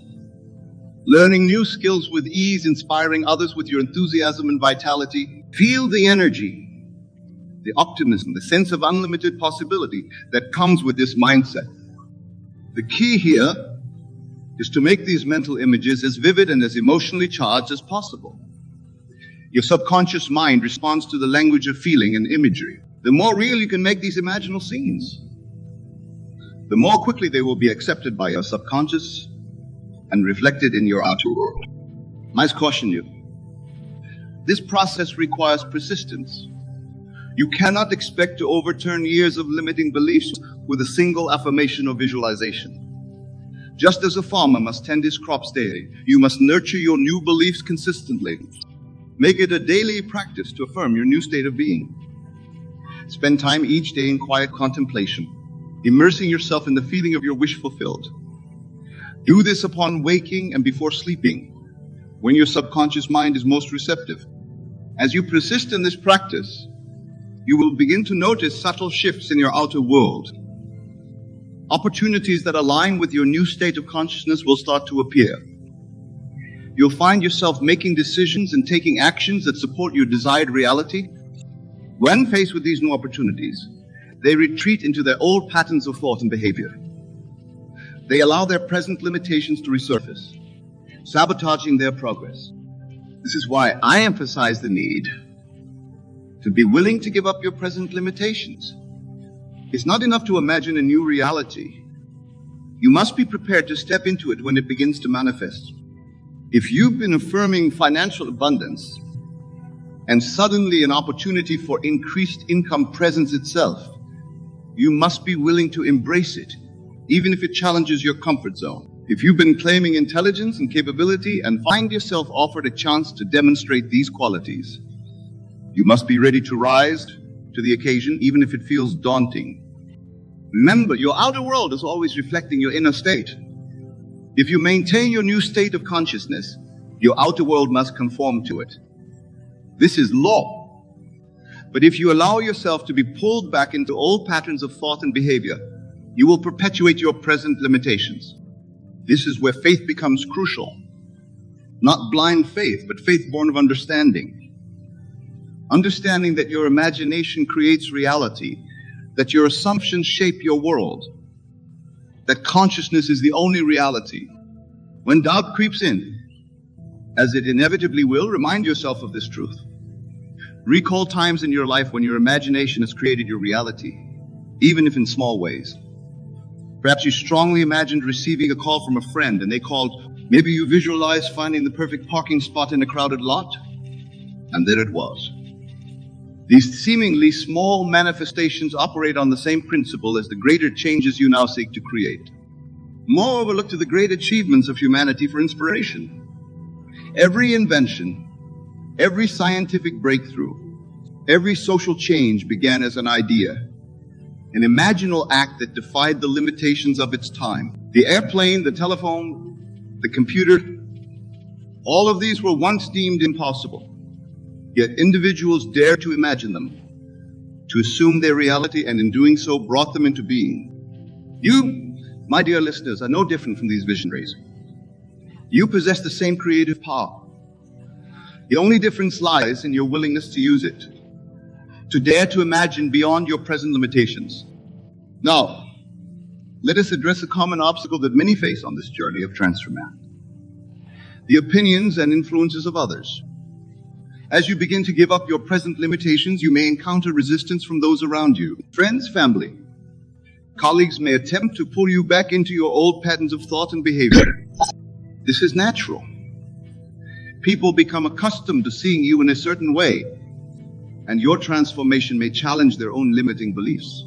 learning new skills with ease, inspiring others with your enthusiasm and vitality. Feel the energy, the optimism, the sense of unlimited possibility that comes with this mindset. The key here is to make these mental images as vivid and as emotionally charged as possible. Your subconscious mind responds to the language of feeling and imagery. The more real you can make these imaginal scenes, the more quickly they will be accepted by your subconscious and reflected in your outer world. I must caution you, this process requires persistence. You cannot expect to overturn years of limiting beliefs with a single affirmation or visualization. Just as a farmer must tend his crops daily, you must nurture your new beliefs consistently. Make it a daily practice to affirm your new state of being. Spend time each day in quiet contemplation, immersing yourself in the feeling of your wish fulfilled. Do this upon waking and before sleeping, when your subconscious mind is most receptive. As you persist in this practice, you will begin to notice subtle shifts in your outer world. Opportunities that align with your new state of consciousness will start to appear. You'll find yourself making decisions and taking actions that support your desired reality. When faced with these new opportunities, they retreat into their old patterns of thought and behavior. They allow their present limitations to resurface, sabotaging their progress. This is why I emphasize the need to be willing to give up your present limitations. It's not enough to imagine a new reality. You must be prepared to step into it when it begins to manifest. If you've been affirming financial abundance and suddenly an opportunity for increased income presents itself, you must be willing to embrace it, even if it challenges your comfort zone. If you've been claiming intelligence and capability and find yourself offered a chance to demonstrate these qualities, you must be ready to rise to the occasion, even if it feels daunting. Remember, your outer world is always reflecting your inner state. If you maintain your new state of consciousness, your outer world must conform to it. This is law. But if you allow yourself to be pulled back into old patterns of thought and behavior, you will perpetuate your present limitations. This is where faith becomes crucial. Not blind faith, but faith born of understanding. Understanding that your imagination creates reality, that your assumptions shape your world, that consciousness is the only reality. When doubt creeps in, as it inevitably will, remind yourself of this truth. Recall times in your life when your imagination has created your reality, even if in small ways. Perhaps you strongly imagined receiving a call from a friend and they called. Maybe you visualized finding the perfect parking spot in a crowded lot, and there it was. These seemingly small manifestations operate on the same principle as the greater changes you now seek to create. Moreover, look to the great achievements of humanity for inspiration. Every invention, every scientific breakthrough, every social change began as an idea, an imaginal act that defied the limitations of its time. The airplane, the telephone, the computer, all of these were once deemed impossible. Yet individuals dared to imagine them, to assume their reality, and in doing so brought them into being. You, my dear listeners, are no different from these visionaries. You possess the same creative power. The only difference lies in your willingness to use it, to dare to imagine beyond your present limitations. Now, let us address a common obstacle that many face on this journey of transformation: the opinions and influences of others. As you begin to give up your present limitations, you may encounter resistance from those around you. Friends, family, colleagues may attempt to pull you back into your old patterns of thought and behavior. This is natural. People become accustomed to seeing you in a certain way, and your transformation may challenge their own limiting beliefs.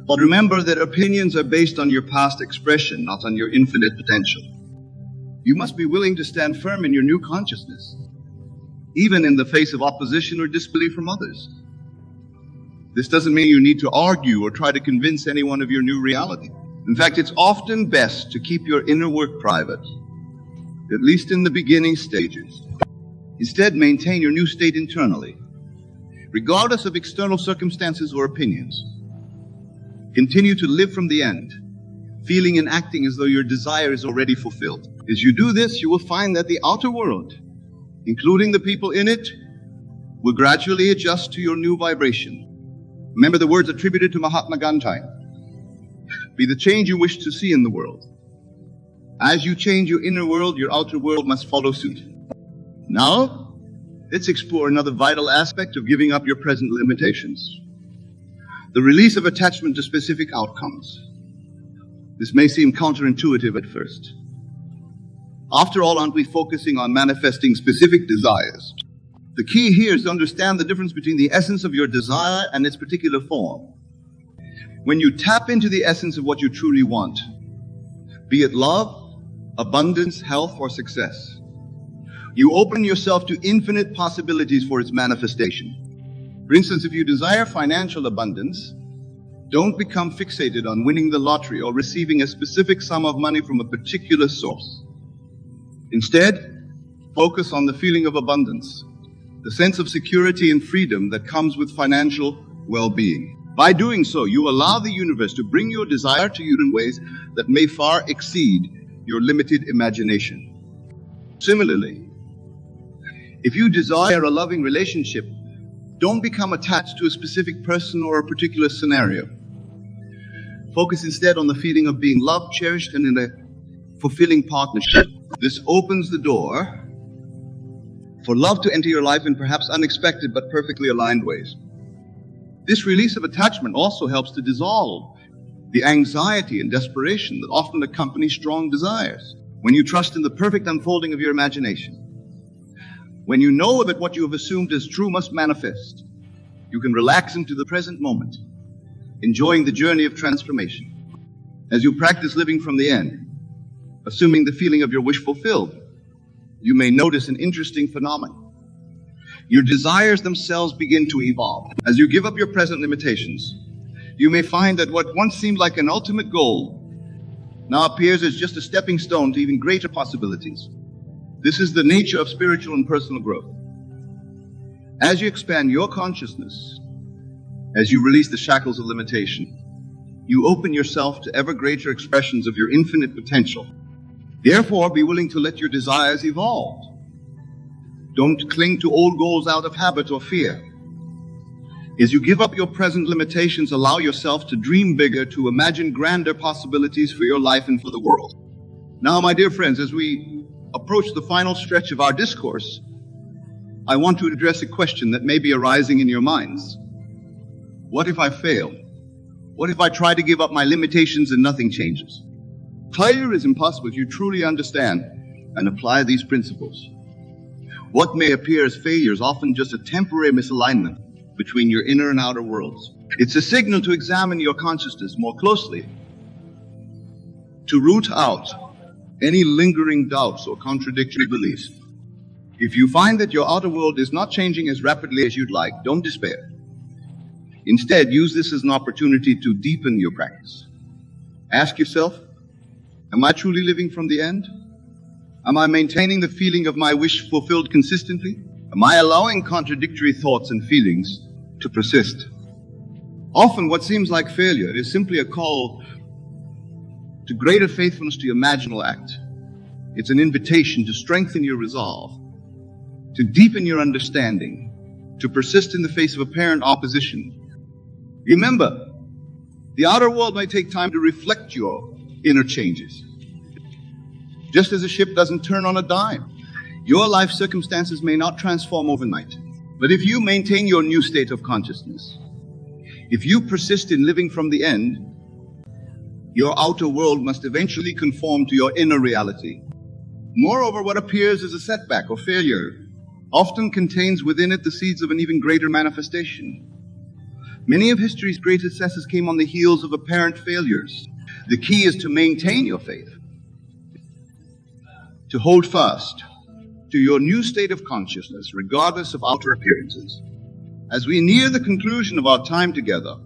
But remember that opinions are based on your past expression, not on your infinite potential. You must be willing to stand firm in your new consciousness, even in the face of opposition or disbelief from others. This doesn't mean you need to argue or try to convince anyone of your new reality. In fact, it's often best to keep your inner work private, at least in the beginning stages. Instead, maintain your new state internally, regardless of external circumstances or opinions. Continue to live from the end, feeling and acting as though your desire is already fulfilled. As you do this, you will find that the outer world, including the people in it, will gradually adjust to your new vibration. Remember the words attributed to Mahatma Gandhi: be the change you wish to see in the world. As you change your inner world, your outer world must follow suit. Now, let's explore another vital aspect of giving up your present limitations: the release of attachment to specific outcomes. This may seem counterintuitive at first. After all, aren't we focusing on manifesting specific desires? The key here is to understand the difference between the essence of your desire and its particular form. When you tap into the essence of what you truly want, be it love, abundance, health, or success. You open yourself to infinite possibilities for its manifestation. For instance, if you desire financial abundance, don't become fixated on winning the lottery or receiving a specific sum of money from a particular source. Instead, focus on the feeling of abundance, the sense of security and freedom that comes with financial well-being. By doing so, you allow the universe to bring your desire to you in ways that may far exceed your limited imagination. Similarly, if you desire a loving relationship, don't become attached to a specific person or a particular scenario. Focus instead on the feeling of being loved, cherished, and in a fulfilling partnership. This opens the door for love to enter your life in perhaps unexpected but perfectly aligned ways. This release of attachment also helps to dissolve the anxiety and desperation that often accompany strong desires. When you trust in the perfect unfolding of your imagination, when you know that what you have assumed as true must manifest, you can relax into the present moment, enjoying the journey of transformation. As you practice living from the end, assuming the feeling of your wish fulfilled, you may notice an interesting phenomenon. Your desires themselves begin to evolve. As you give up your present limitations, you may find that what once seemed like an ultimate goal now appears as just a stepping stone to even greater possibilities. This is the nature of spiritual and personal growth. As you expand your consciousness, as you release the shackles of limitation, you open yourself to ever greater expressions of your infinite potential. Therefore, be willing to let your desires evolve. Don't cling to old goals out of habit or fear. As you give up your present limitations, allow yourself to dream bigger, to imagine grander possibilities for your life and for the world. Now, my dear friends, as we approach the final stretch of our discourse, I want to address a question that may be arising in your minds. What if I fail? What if I try to give up my limitations and nothing changes? Failure is impossible if you truly understand and apply these principles. What may appear as failure is often just a temporary misalignment between your inner and outer worlds. It's a signal to examine your consciousness more closely, to root out any lingering doubts or contradictory beliefs. If you find that your outer world is not changing as rapidly as you'd like, don't despair. Instead, use this as an opportunity to deepen your practice. Ask yourself, am I truly living from the end? Am I maintaining the feeling of my wish fulfilled consistently? Am I allowing contradictory thoughts and feelings to persist? Often what seems like failure is simply a call to greater faithfulness to your imaginal act. It's an invitation to strengthen your resolve, to deepen your understanding, to persist in the face of apparent opposition. Remember, the outer world may take time to reflect your inner changes. Just as a ship doesn't turn on a dime, your life circumstances may not transform overnight. But if you maintain your new state of consciousness, if you persist in living from the end, your outer world must eventually conform to your inner reality. Moreover, what appears as a setback or failure often contains within it the seeds of an even greater manifestation. Many of history's great successes came on the heels of apparent failures. The key is to maintain your faith, to hold fast to your new state of consciousness, regardless of outer appearances. As we near the conclusion of our time together,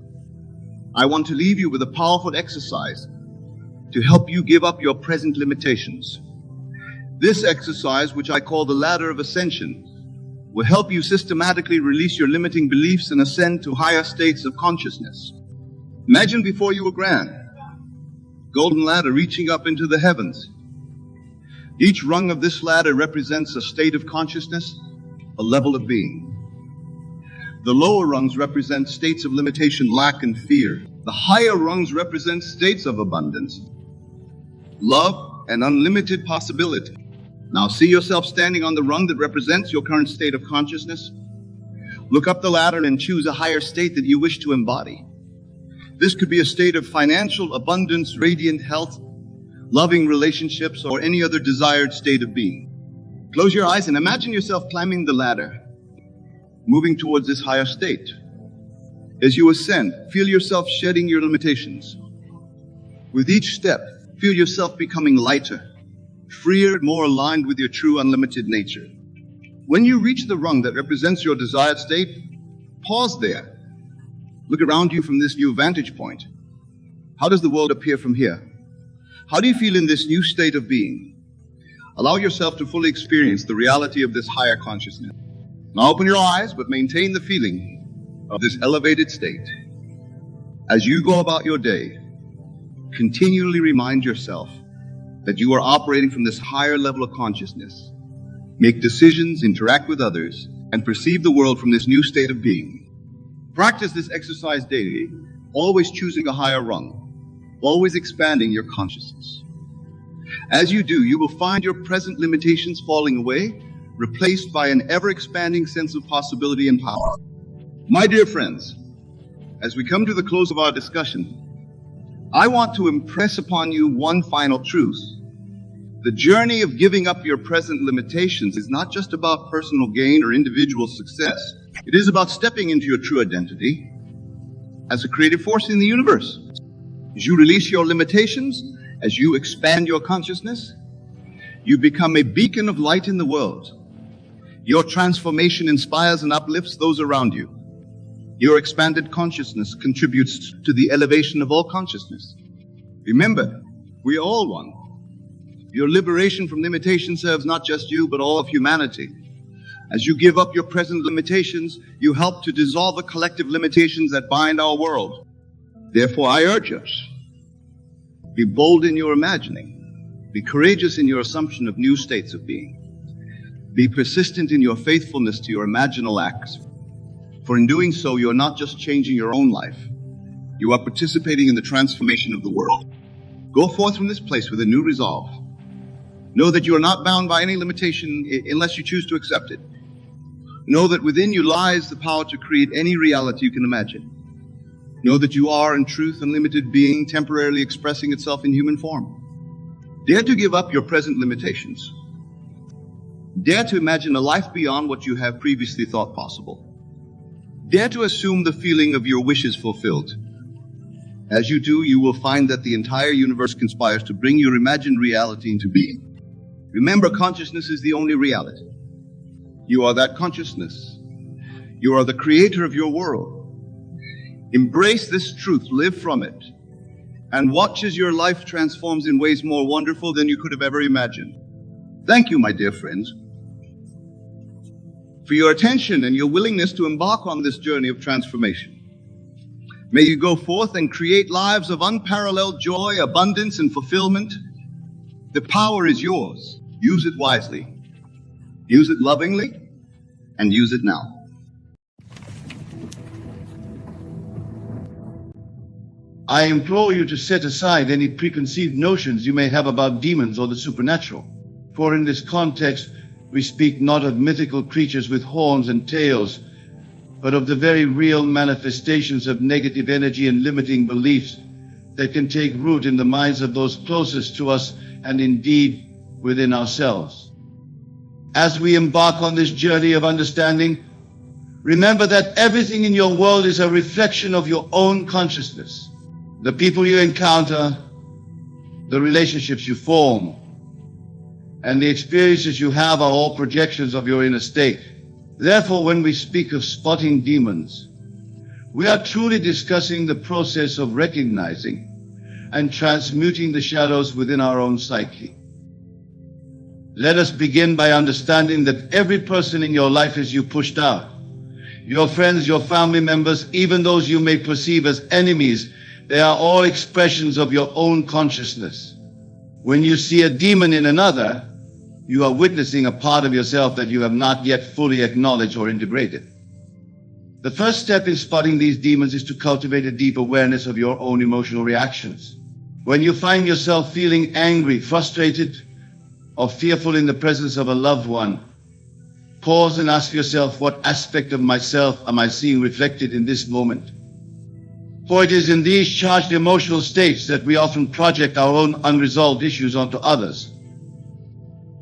I want to leave you with a powerful exercise to help you give up your present limitations. This exercise, which I call the ladder of ascension, will help you systematically release your limiting beliefs and ascend to higher states of consciousness. Imagine before you a grand golden ladder reaching up into the heavens. Each rung of this ladder represents a state of consciousness, a level of being. The lower rungs represent states of limitation, lack, and fear. The higher rungs represent states of abundance, love, and unlimited possibility. Now see yourself standing on the rung that represents your current state of consciousness. Look up the ladder and choose a higher state that you wish to embody. This could be a state of financial abundance, radiant health, loving relationships, or any other desired state of being. Close your eyes and imagine yourself climbing the ladder, moving towards this higher state. As you ascend, feel yourself shedding your limitations. With each step, Feel yourself becoming lighter, freer, more aligned with your true unlimited nature. When you reach the rung that represents your desired state, pause there. Look around you from this new vantage point. How does the world appear from here? How do you feel in this new state of being? Allow yourself to fully experience the reality of this higher consciousness. Now open your eyes, but maintain the feeling of this elevated state. As you go about your day, continually remind yourself that you are operating from this higher level of consciousness. Make decisions, interact with others, and perceive the world from this new state of being. Practice this exercise daily, always choosing a higher rung, always expanding your consciousness. As you do, you will find your present limitations falling away, replaced by an ever-expanding sense of possibility and power. My dear friends, as we come to the close of our discussion, I want to impress upon you one final truth. The journey of giving up your present limitations is not just about personal gain or individual success. It is about stepping into your true identity as a creative force in the universe. As you release your limitations, as you expand your consciousness, you become a beacon of light in the world. Your transformation inspires and uplifts those around you. Your expanded consciousness contributes to the elevation of all consciousness. Remember, we are all one. Your liberation from limitation serves not just you, but all of humanity. As you give up your present limitations, you help to dissolve the collective limitations that bind our world. Therefore, I urge us, be bold in your imagining. Be courageous in your assumption of new states of being. Be persistent in your faithfulness to your imaginal acts. For in doing so, you are not just changing your own life. You are participating in the transformation of the world. Go forth from this place with a new resolve. Know that you are not bound by any limitation unless you choose to accept it. Know that within you lies the power to create any reality you can imagine. Know that you are, in truth, unlimited being temporarily expressing itself in human form. Dare to give up your present limitations. Dare to imagine a life beyond what you have previously thought possible. Dare to assume the feeling of your wishes fulfilled. As you do, you will find that the entire universe conspires to bring your imagined reality into being. Remember, consciousness is the only reality. You are that consciousness. You are the creator of your world. Embrace this truth, live from it, and watch as your life transforms in ways more wonderful than you could have ever imagined. Thank you, my dear friends, for your attention and your willingness to embark on this journey of transformation. May you go forth and create lives of unparalleled joy, abundance, and fulfillment. The power is yours. Use it wisely. Use it lovingly, and use it now. I implore you to set aside any preconceived notions you may have about demons or the supernatural. For in this context, we speak not of mythical creatures with horns and tails, but of the very real manifestations of negative energy and limiting beliefs that can take root in the minds of those closest to us and indeed within ourselves. As we embark on this journey of understanding, remember that everything in your world is a reflection of your own consciousness. The people you encounter, the relationships you form, and the experiences you have are all projections of your inner state. Therefore, when we speak of spotting demons, we are truly discussing the process of recognizing and transmuting the shadows within our own psyche. Let us begin by understanding that every person in your life is you pushed out. Your friends, your family members, even those you may perceive as enemies, they are all expressions of your own consciousness. When you see a demon in another, you are witnessing a part of yourself that you have not yet fully acknowledged or integrated. The first step in spotting these demons is to cultivate a deep awareness of your own emotional reactions. When you find yourself feeling angry, frustrated, or fearful in the presence of a loved one, pause and ask yourself, what aspect of myself am I seeing reflected in this moment? For it is in these charged emotional states that we often project our own unresolved issues onto others.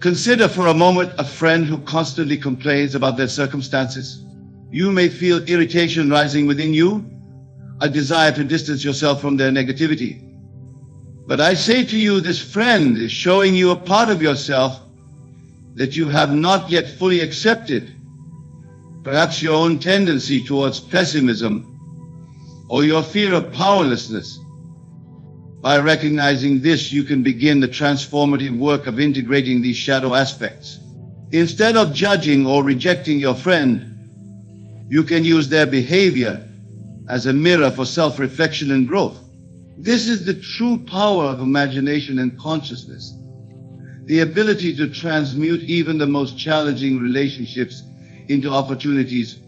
Consider for a moment a friend who constantly complains about their circumstances. You may feel irritation rising within you, a desire to distance yourself from their negativity. But I say to you, this friend is showing you a part of yourself that you have not yet fully accepted. Perhaps your own tendency towards pessimism or your fear of powerlessness. By recognizing this, you can begin the transformative work of integrating these shadow aspects. Instead of judging or rejecting your friend, you can use their behavior as a mirror for self-reflection and growth. This is the true power of imagination and consciousness, the ability to transmute even the most challenging relationships into opportunities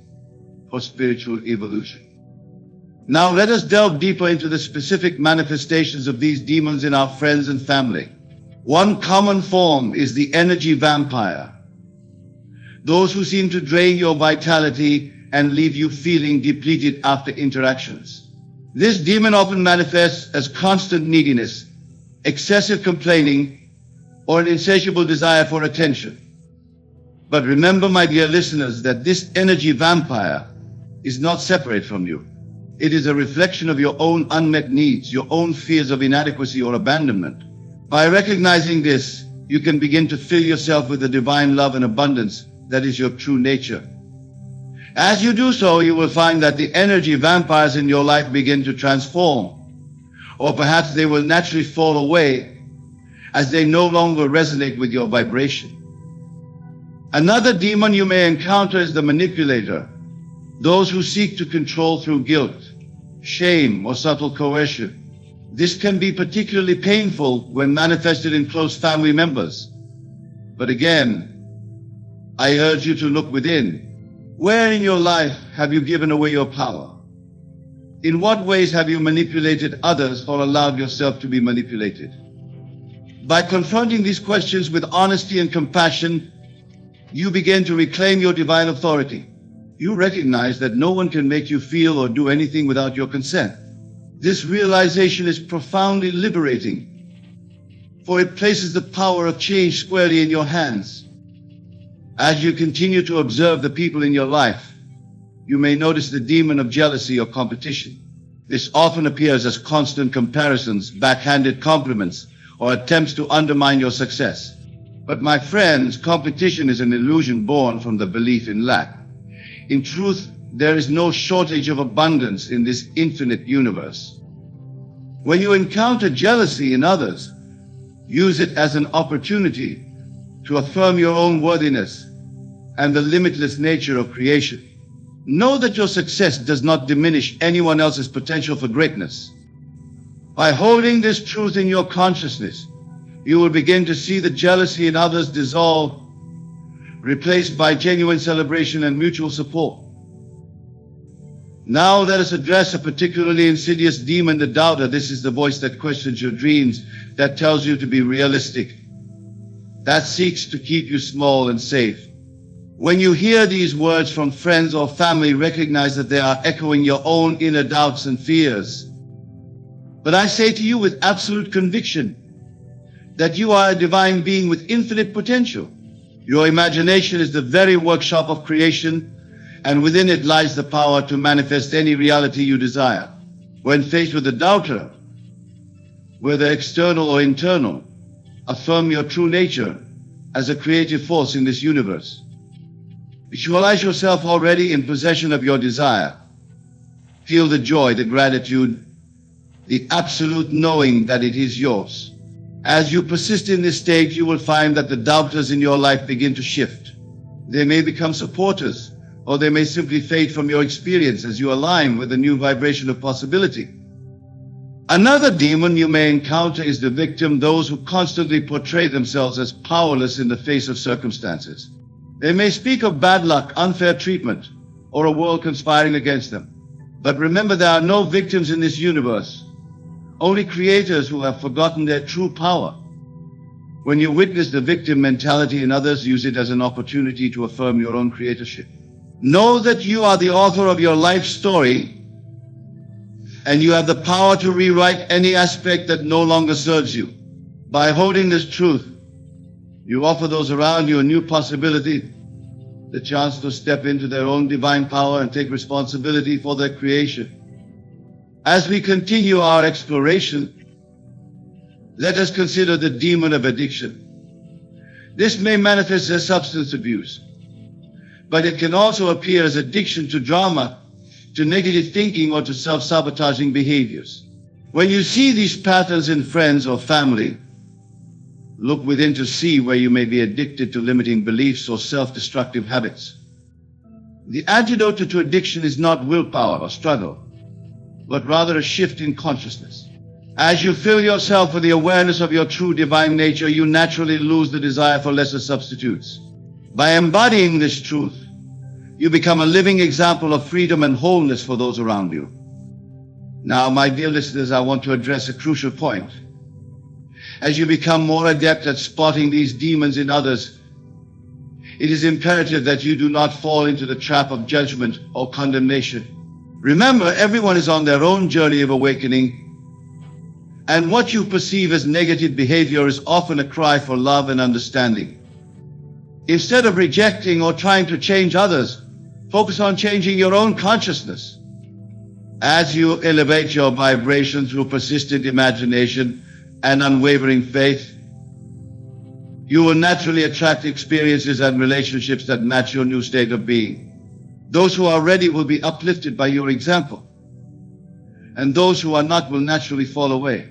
for spiritual evolution. Now let us delve deeper into the specific manifestations of these demons in our friends and family. One common form is the energy vampire. Those who seem to drain your vitality and leave you feeling depleted after interactions. This demon often manifests as constant neediness, excessive complaining, or an insatiable desire for attention. But remember, my dear listeners, that this energy vampire is not separate from you. It is a reflection of your own unmet needs, your own fears of inadequacy or abandonment. By recognizing this, you can begin to fill yourself with the divine love and abundance that is your true nature. As you do so, you will find that the energy vampires in your life begin to transform, or perhaps they will naturally fall away as they no longer resonate with your vibration. Another demon you may encounter is the manipulator, those who seek to control through guilt, shame, or subtle coercion. This can be particularly painful when manifested in close family members. But again, I urge you to look within. Where in your life have you given away your power? In what ways have you manipulated others or allowed yourself to be manipulated? By confronting these questions with honesty and compassion, you begin to reclaim your divine authority. You recognize that no one can make you feel or do anything without your consent. This realization is profoundly liberating, for it places the power of change squarely in your hands. As you continue to observe the people in your life, you may notice the demon of jealousy or competition. This often appears as constant comparisons, backhanded compliments, or attempts to undermine your success. But my friends, competition is an illusion born from the belief in lack. In truth, there is no shortage of abundance in this infinite universe. When you encounter jealousy in others, use it as an opportunity to affirm your own worthiness and the limitless nature of creation. Know that your success does not diminish anyone else's potential for greatness. By holding this truth in your consciousness, you will begin to see the jealousy in others dissolve, replaced by genuine celebration and mutual support. Now let us address a particularly insidious demon, the doubter. This is the voice that questions your dreams, that tells you to be realistic, that seeks to keep you small and safe. When you hear these words from friends or family, recognize that they are echoing your own inner doubts and fears. But I say to you with absolute conviction that you are a divine being with infinite potential. Your imagination is the very workshop of creation, and within it lies the power to manifest any reality you desire. When faced with a doubter, whether external or internal, affirm your true nature as a creative force in this universe. Visualize yourself already in possession of your desire. Feel the joy, the gratitude, the absolute knowing that it is yours. As you persist in this state, you will find that the doubters in your life begin to shift. They may become supporters, or they may simply fade from your experience as you align with a new vibration of possibility. Another demon you may encounter is the victim, those who constantly portray themselves as powerless in the face of circumstances. They may speak of bad luck, unfair treatment, or a world conspiring against them. But remember, there are no victims in this universe, only creators who have forgotten their true power. When you witness the victim mentality in others, use it as an opportunity to affirm your own creatorship. Know that you are the author of your life story, and you have the power to rewrite any aspect that no longer serves you. By holding this truth, you offer those around you a new possibility, the chance to step into their own divine power and take responsibility for their creation. As we continue our exploration, Let us consider the demon of addiction. This may manifest as substance abuse, but it can also appear as addiction to drama, to negative thinking, or to self-sabotaging behaviors. When you see these patterns in friends or family, look within to see where you may be addicted to limiting beliefs or self-destructive habits. The antidote to addiction is not willpower or struggle, but rather a shift in consciousness. As you fill yourself with the awareness of your true divine nature, you naturally lose the desire for lesser substitutes. By embodying this truth, you become a living example of freedom and wholeness for those around you. Now, my dear listeners, I want to address a crucial point. As you become more adept at spotting these demons in others, it is imperative that you do not fall into the trap of judgment or condemnation. Remember, everyone is on their own journey of awakening, and what you perceive as negative behavior is often a cry for love and understanding. Instead of rejecting or trying to change others, focus on changing your own consciousness. As you elevate your vibration through persistent imagination and unwavering faith, you will naturally attract experiences and relationships that match your new state of being. Those who are ready will be uplifted by your example, and those who are not will naturally fall away.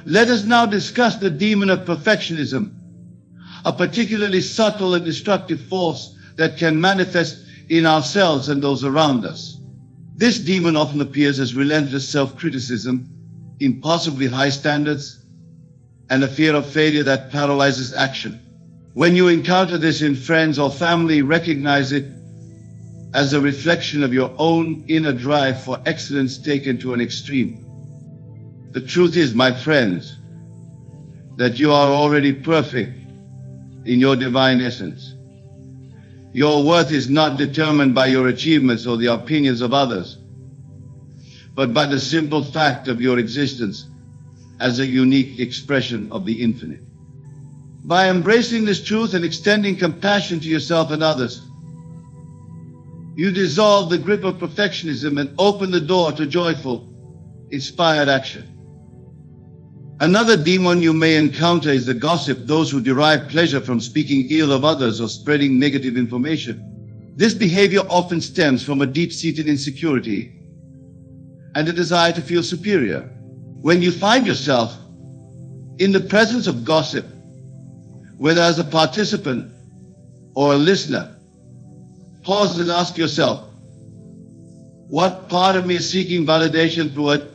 Let us now discuss the demon of perfectionism, a particularly subtle and destructive force that can manifest in ourselves and those around us. This demon often appears as relentless self-criticism, impossibly high standards, and a fear of failure that paralyzes action. When you encounter this in friends or family, recognize it as a reflection of your own inner drive for excellence taken to an extreme. The truth is, my friends, that you are already perfect in your divine essence. Your worth is not determined by your achievements or the opinions of others, but by the simple fact of your existence as a unique expression of the infinite. By embracing this truth and extending compassion to yourself and others, you dissolve the grip of perfectionism and open the door to joyful, inspired action. Another demon you may encounter is the gossip, those who derive pleasure from speaking ill of others or spreading negative information. This behavior often stems from a deep-seated insecurity and a desire to feel superior. When you find yourself in the presence of gossip, whether as a participant or a listener, pause and ask yourself, what part of me is seeking validation through it?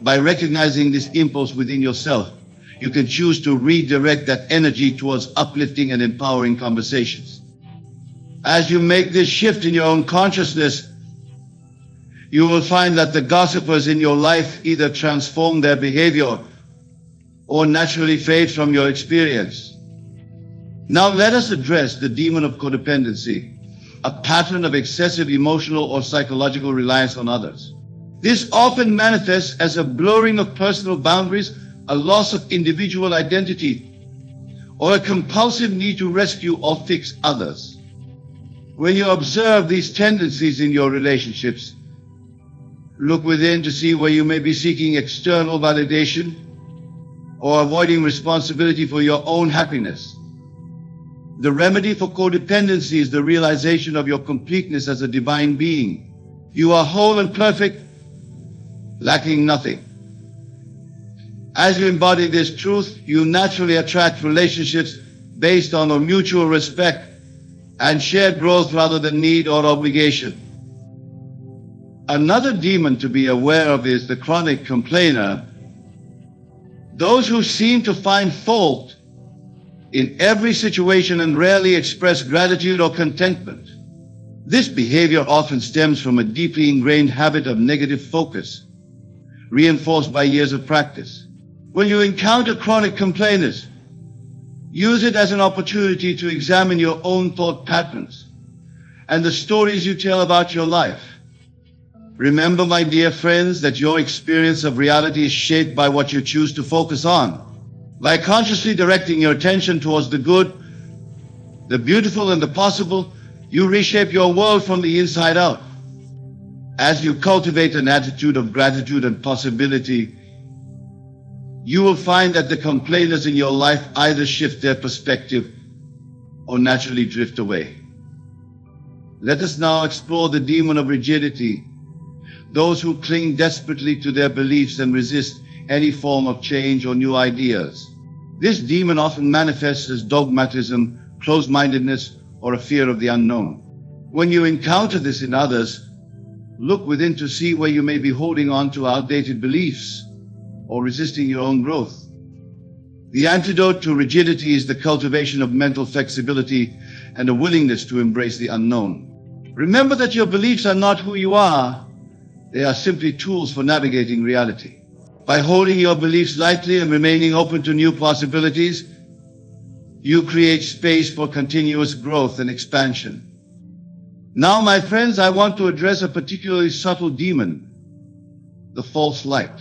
By recognizing this impulse within yourself, you can choose to redirect that energy towards uplifting and empowering conversations. As you make this shift in your own consciousness, you will find that the gossipers in your life either transform their behavior or naturally fade from your experience. Now let us address the demon of codependency, a pattern of excessive emotional or psychological reliance on others. This often manifests as a blurring of personal boundaries, a loss of individual identity, or a compulsive need to rescue or fix others. When you observe these tendencies in your relationships, look within to see where you may be seeking external validation or avoiding responsibility for your own happiness. The remedy for codependency is the realization of your completeness as a divine being. You are whole and perfect, lacking nothing. As you embody this truth, you naturally attract relationships based on a mutual respect and shared growth rather than need or obligation. Another demon to be aware of is the chronic complainer, those who seem to find fault in every situation and rarely express gratitude or contentment. This behavior often stems from a deeply ingrained habit of negative focus, reinforced by years of practice. When you encounter chronic complainers, use it as an opportunity to examine your own thought patterns and the stories you tell about your life. Remember, my dear friends, that your experience of reality is shaped by what you choose to focus on. By consciously directing your attention towards the good, the beautiful, and the possible, you reshape your world from the inside out. As you cultivate an attitude of gratitude and possibility, you will find that the complainers in your life either shift their perspective or naturally drift away. Let us now explore the demon of rigidity, those who cling desperately to their beliefs and resist any form of change or new ideas. This demon often manifests as dogmatism, closed-mindedness, or a fear of the unknown. When you encounter this in others, look within to see where you may be holding on to outdated beliefs or resisting your own growth. The antidote to rigidity is the cultivation of mental flexibility and a willingness to embrace the unknown. Remember that your beliefs are not who you are. They are simply tools for navigating reality. By holding your beliefs lightly and remaining open to new possibilities, you create space for continuous growth and expansion. Now, my friends, I want to address a particularly subtle demon, the false light.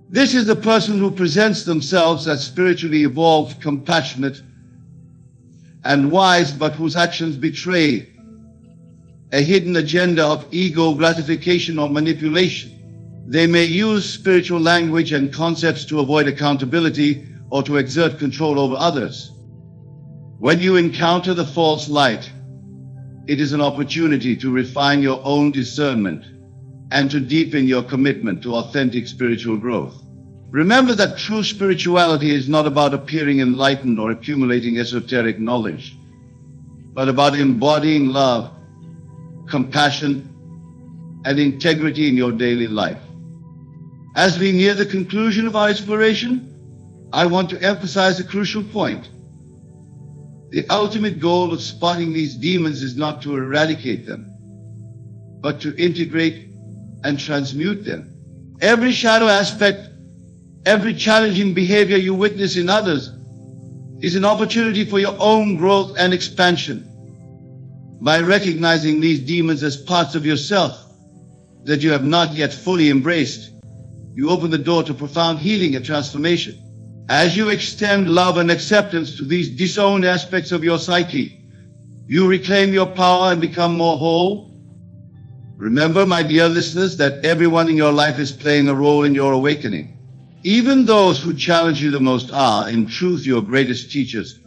This is the person who presents themselves as spiritually evolved, compassionate, and wise, but whose actions betray a hidden agenda of ego gratification or manipulation. They may use spiritual language and concepts to avoid accountability or to exert control over others. When you encounter the false light, it is an opportunity to refine your own discernment and to deepen your commitment to authentic spiritual growth. Remember that true spirituality is not about appearing enlightened or accumulating esoteric knowledge, but about embodying love, compassion, and integrity in your daily life. As we near the conclusion of our exploration, I want to emphasize a crucial point. The ultimate goal of spotting these demons is not to eradicate them, but to integrate and transmute them. Every shadow aspect, every challenging behavior you witness in others is an opportunity for your own growth and expansion. By recognizing these demons as parts of yourself that you have not yet fully embraced, you open the door to profound healing and transformation. As you extend love and acceptance to these disowned aspects of your psyche, you reclaim your power and become more whole. Remember, my dear listeners, that everyone in your life is playing a role in your awakening. Even those who challenge you the most are, in truth, your greatest teachers.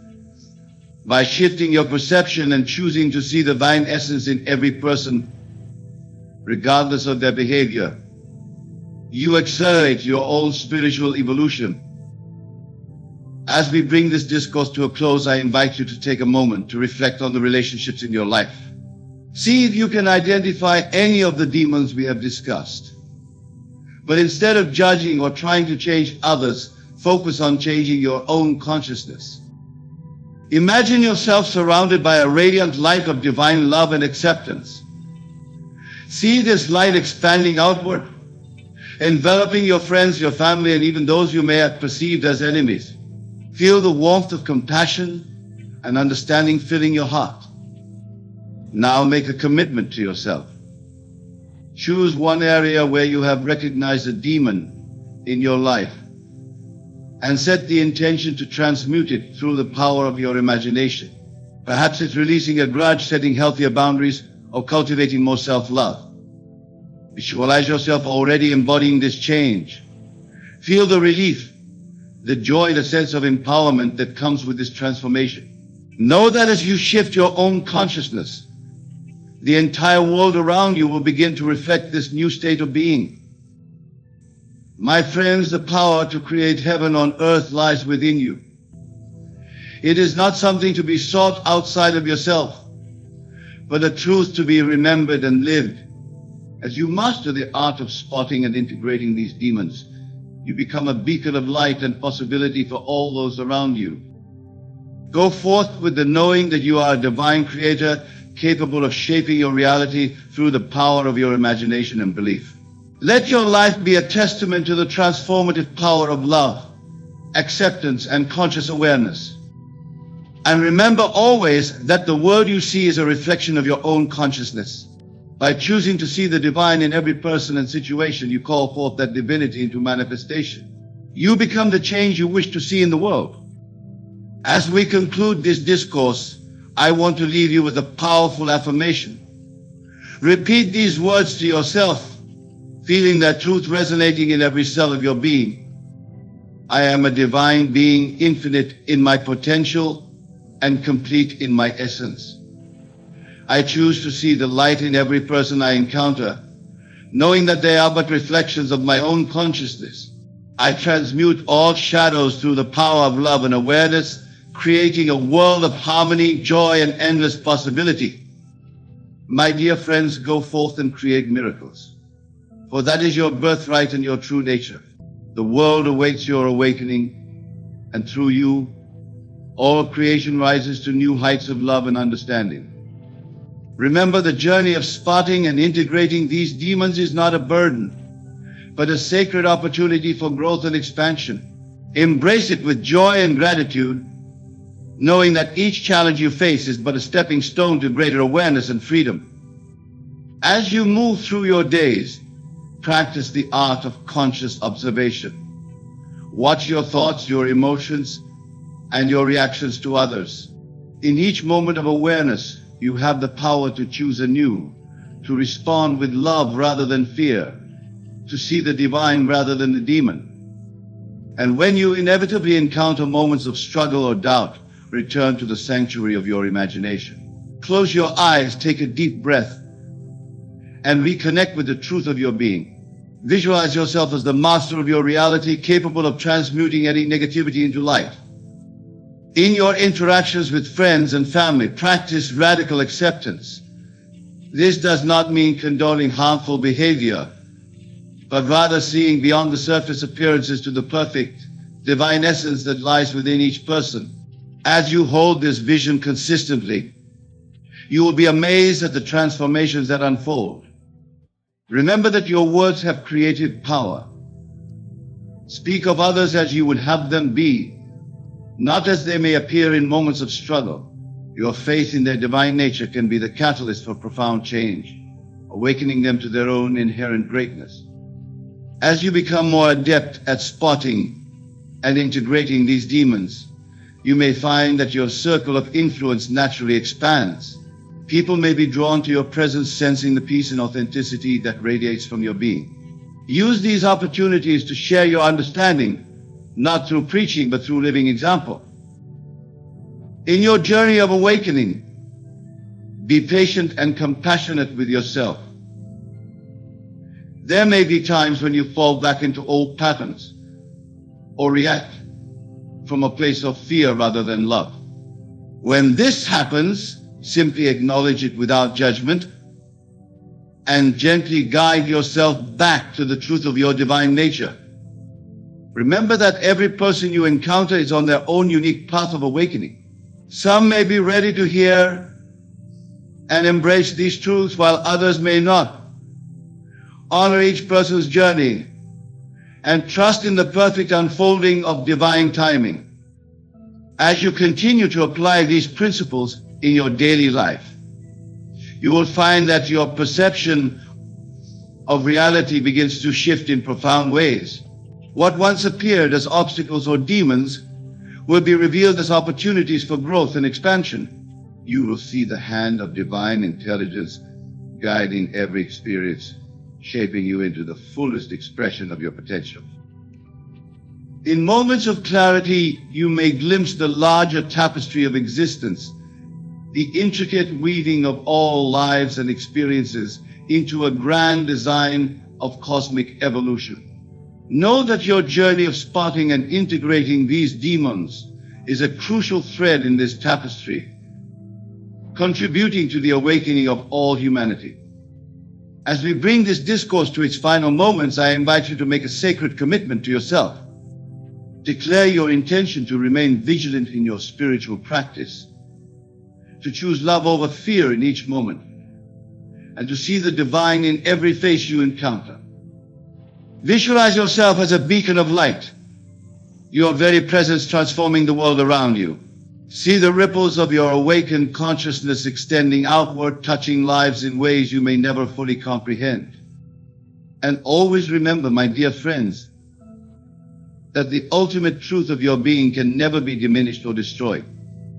By shifting your perception and choosing to see the divine essence in every person, regardless of their behavior, you accelerate your own spiritual evolution. As we bring this discourse to a close, I invite you to take a moment to reflect on the relationships in your life. See if you can identify any of the demons we have discussed. But instead of judging or trying to change others, focus on changing your own consciousness. Imagine yourself surrounded by a radiant light of divine love and acceptance. See this light expanding outward, enveloping your friends, your family, and even those you may have perceived as enemies. Feel the warmth of compassion and understanding filling your heart. Now make a commitment to yourself. Choose one area where you have recognized a demon in your life and set the intention to transmute it through the power of your imagination. Perhaps it's releasing a grudge, setting healthier boundaries, or cultivating more self-love. Visualize yourself already embodying this change. Feel the relief, the joy, the sense of empowerment that comes with this transformation. Know that as you shift your own consciousness, the entire world around you will begin to reflect this new state of being. My friends, the power to create heaven on earth lies within you. It is not something to be sought outside of yourself, but a truth to be remembered and lived. As you master the art of spotting and integrating these demons, you become a beacon of light and possibility for all those around you. Go forth with the knowing that you are a divine creator, capable of shaping your reality through the power of your imagination and belief. Let your life be a testament to the transformative power of love, acceptance, and conscious awareness. And remember always that the world you see is a reflection of your own consciousness. By choosing to see the divine in every person and situation, you call forth that divinity into manifestation. You become the change you wish to see in the world. As we conclude this discourse, I want to leave you with a powerful affirmation. Repeat these words to yourself, feeling that truth resonating in every cell of your being. I am a divine being, infinite in my potential and complete in my essence. I choose to see the light in every person I encounter, knowing that they are but reflections of my own consciousness. I transmute all shadows through the power of love and awareness, creating a world of harmony, joy, and endless possibility. My dear friends, go forth and create miracles, for that is your birthright and your true nature. The world awaits your awakening, and through you, all creation rises to new heights of love and understanding. Remember, the journey of spotting and integrating these demons is not a burden, but a sacred opportunity for growth and expansion. Embrace it with joy and gratitude, knowing that each challenge you face is but a stepping stone to greater awareness and freedom. As you move through your days, practice the art of conscious observation. Watch your thoughts, your emotions, and your reactions to others. In each moment of awareness, you have the power to choose anew, to respond with love rather than fear, to see the divine rather than the demon. And when you inevitably encounter moments of struggle or doubt, return to the sanctuary of your imagination. Close your eyes, take a deep breath, and reconnect with the truth of your being. Visualize yourself as the master of your reality, capable of transmuting any negativity into light. In your interactions with friends and family, practice radical acceptance. This does not mean condoning harmful behavior, but rather seeing beyond the surface appearances to the perfect, divine essence that lies within each person. As you hold this vision consistently, you will be amazed at the transformations that unfold. Remember that your words have creative power. Speak of others as you would have them be, not as they may appear in moments of struggle. Your faith in their divine nature can be the catalyst for profound change, awakening them to their own inherent greatness. As you become more adept at spotting and integrating these demons, you may find that your circle of influence naturally expands. People may be drawn to your presence, sensing the peace and authenticity that radiates from your being. Use these opportunities to share your understanding, not through preaching, but through living example. In your journey of awakening, be patient and compassionate with yourself. There may be times when you fall back into old patterns or react from a place of fear rather than love. When this happens, simply acknowledge it without judgment and gently guide yourself back to the truth of your divine nature. Remember that every person you encounter is on their own unique path of awakening. Some may be ready to hear and embrace these truths, while others may not. Honor each person's journey and trust in the perfect unfolding of divine timing. As you continue to apply these principles in your daily life, you will find that your perception of reality begins to shift in profound ways. What once appeared as obstacles or demons will be revealed as opportunities for growth and expansion. You will see the hand of divine intelligence guiding every experience, shaping you into the fullest expression of your potential. In moments of clarity, you may glimpse the larger tapestry of existence, the intricate weaving of all lives and experiences into a grand design of cosmic evolution. Know that your journey of spotting and integrating these demons is a crucial thread in this tapestry, contributing to the awakening of all humanity. As we bring this discourse to its final moments, I invite you to make a sacred commitment to yourself. Declare your intention to remain vigilant in your spiritual practice, to choose love over fear in each moment, and to see the divine in every face you encounter. Visualize yourself as a beacon of light, your very presence transforming the world around you. See the ripples of your awakened consciousness extending outward, touching lives in ways you may never fully comprehend. And always remember, my dear friends, that the ultimate truth of your being can never be diminished or destroyed.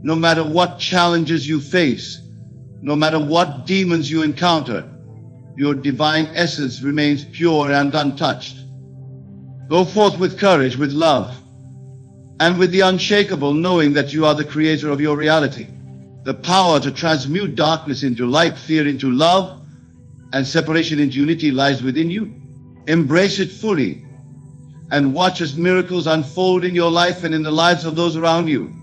No matter what challenges you face, no matter what demons you encounter, your divine essence remains pure and untouched. Go forth with courage, with love, and with the unshakable knowing that you are the creator of your reality. The power to transmute darkness into light, fear into love, and separation into unity lies within you. Embrace it fully and watch as miracles unfold in your life and in the lives of those around you.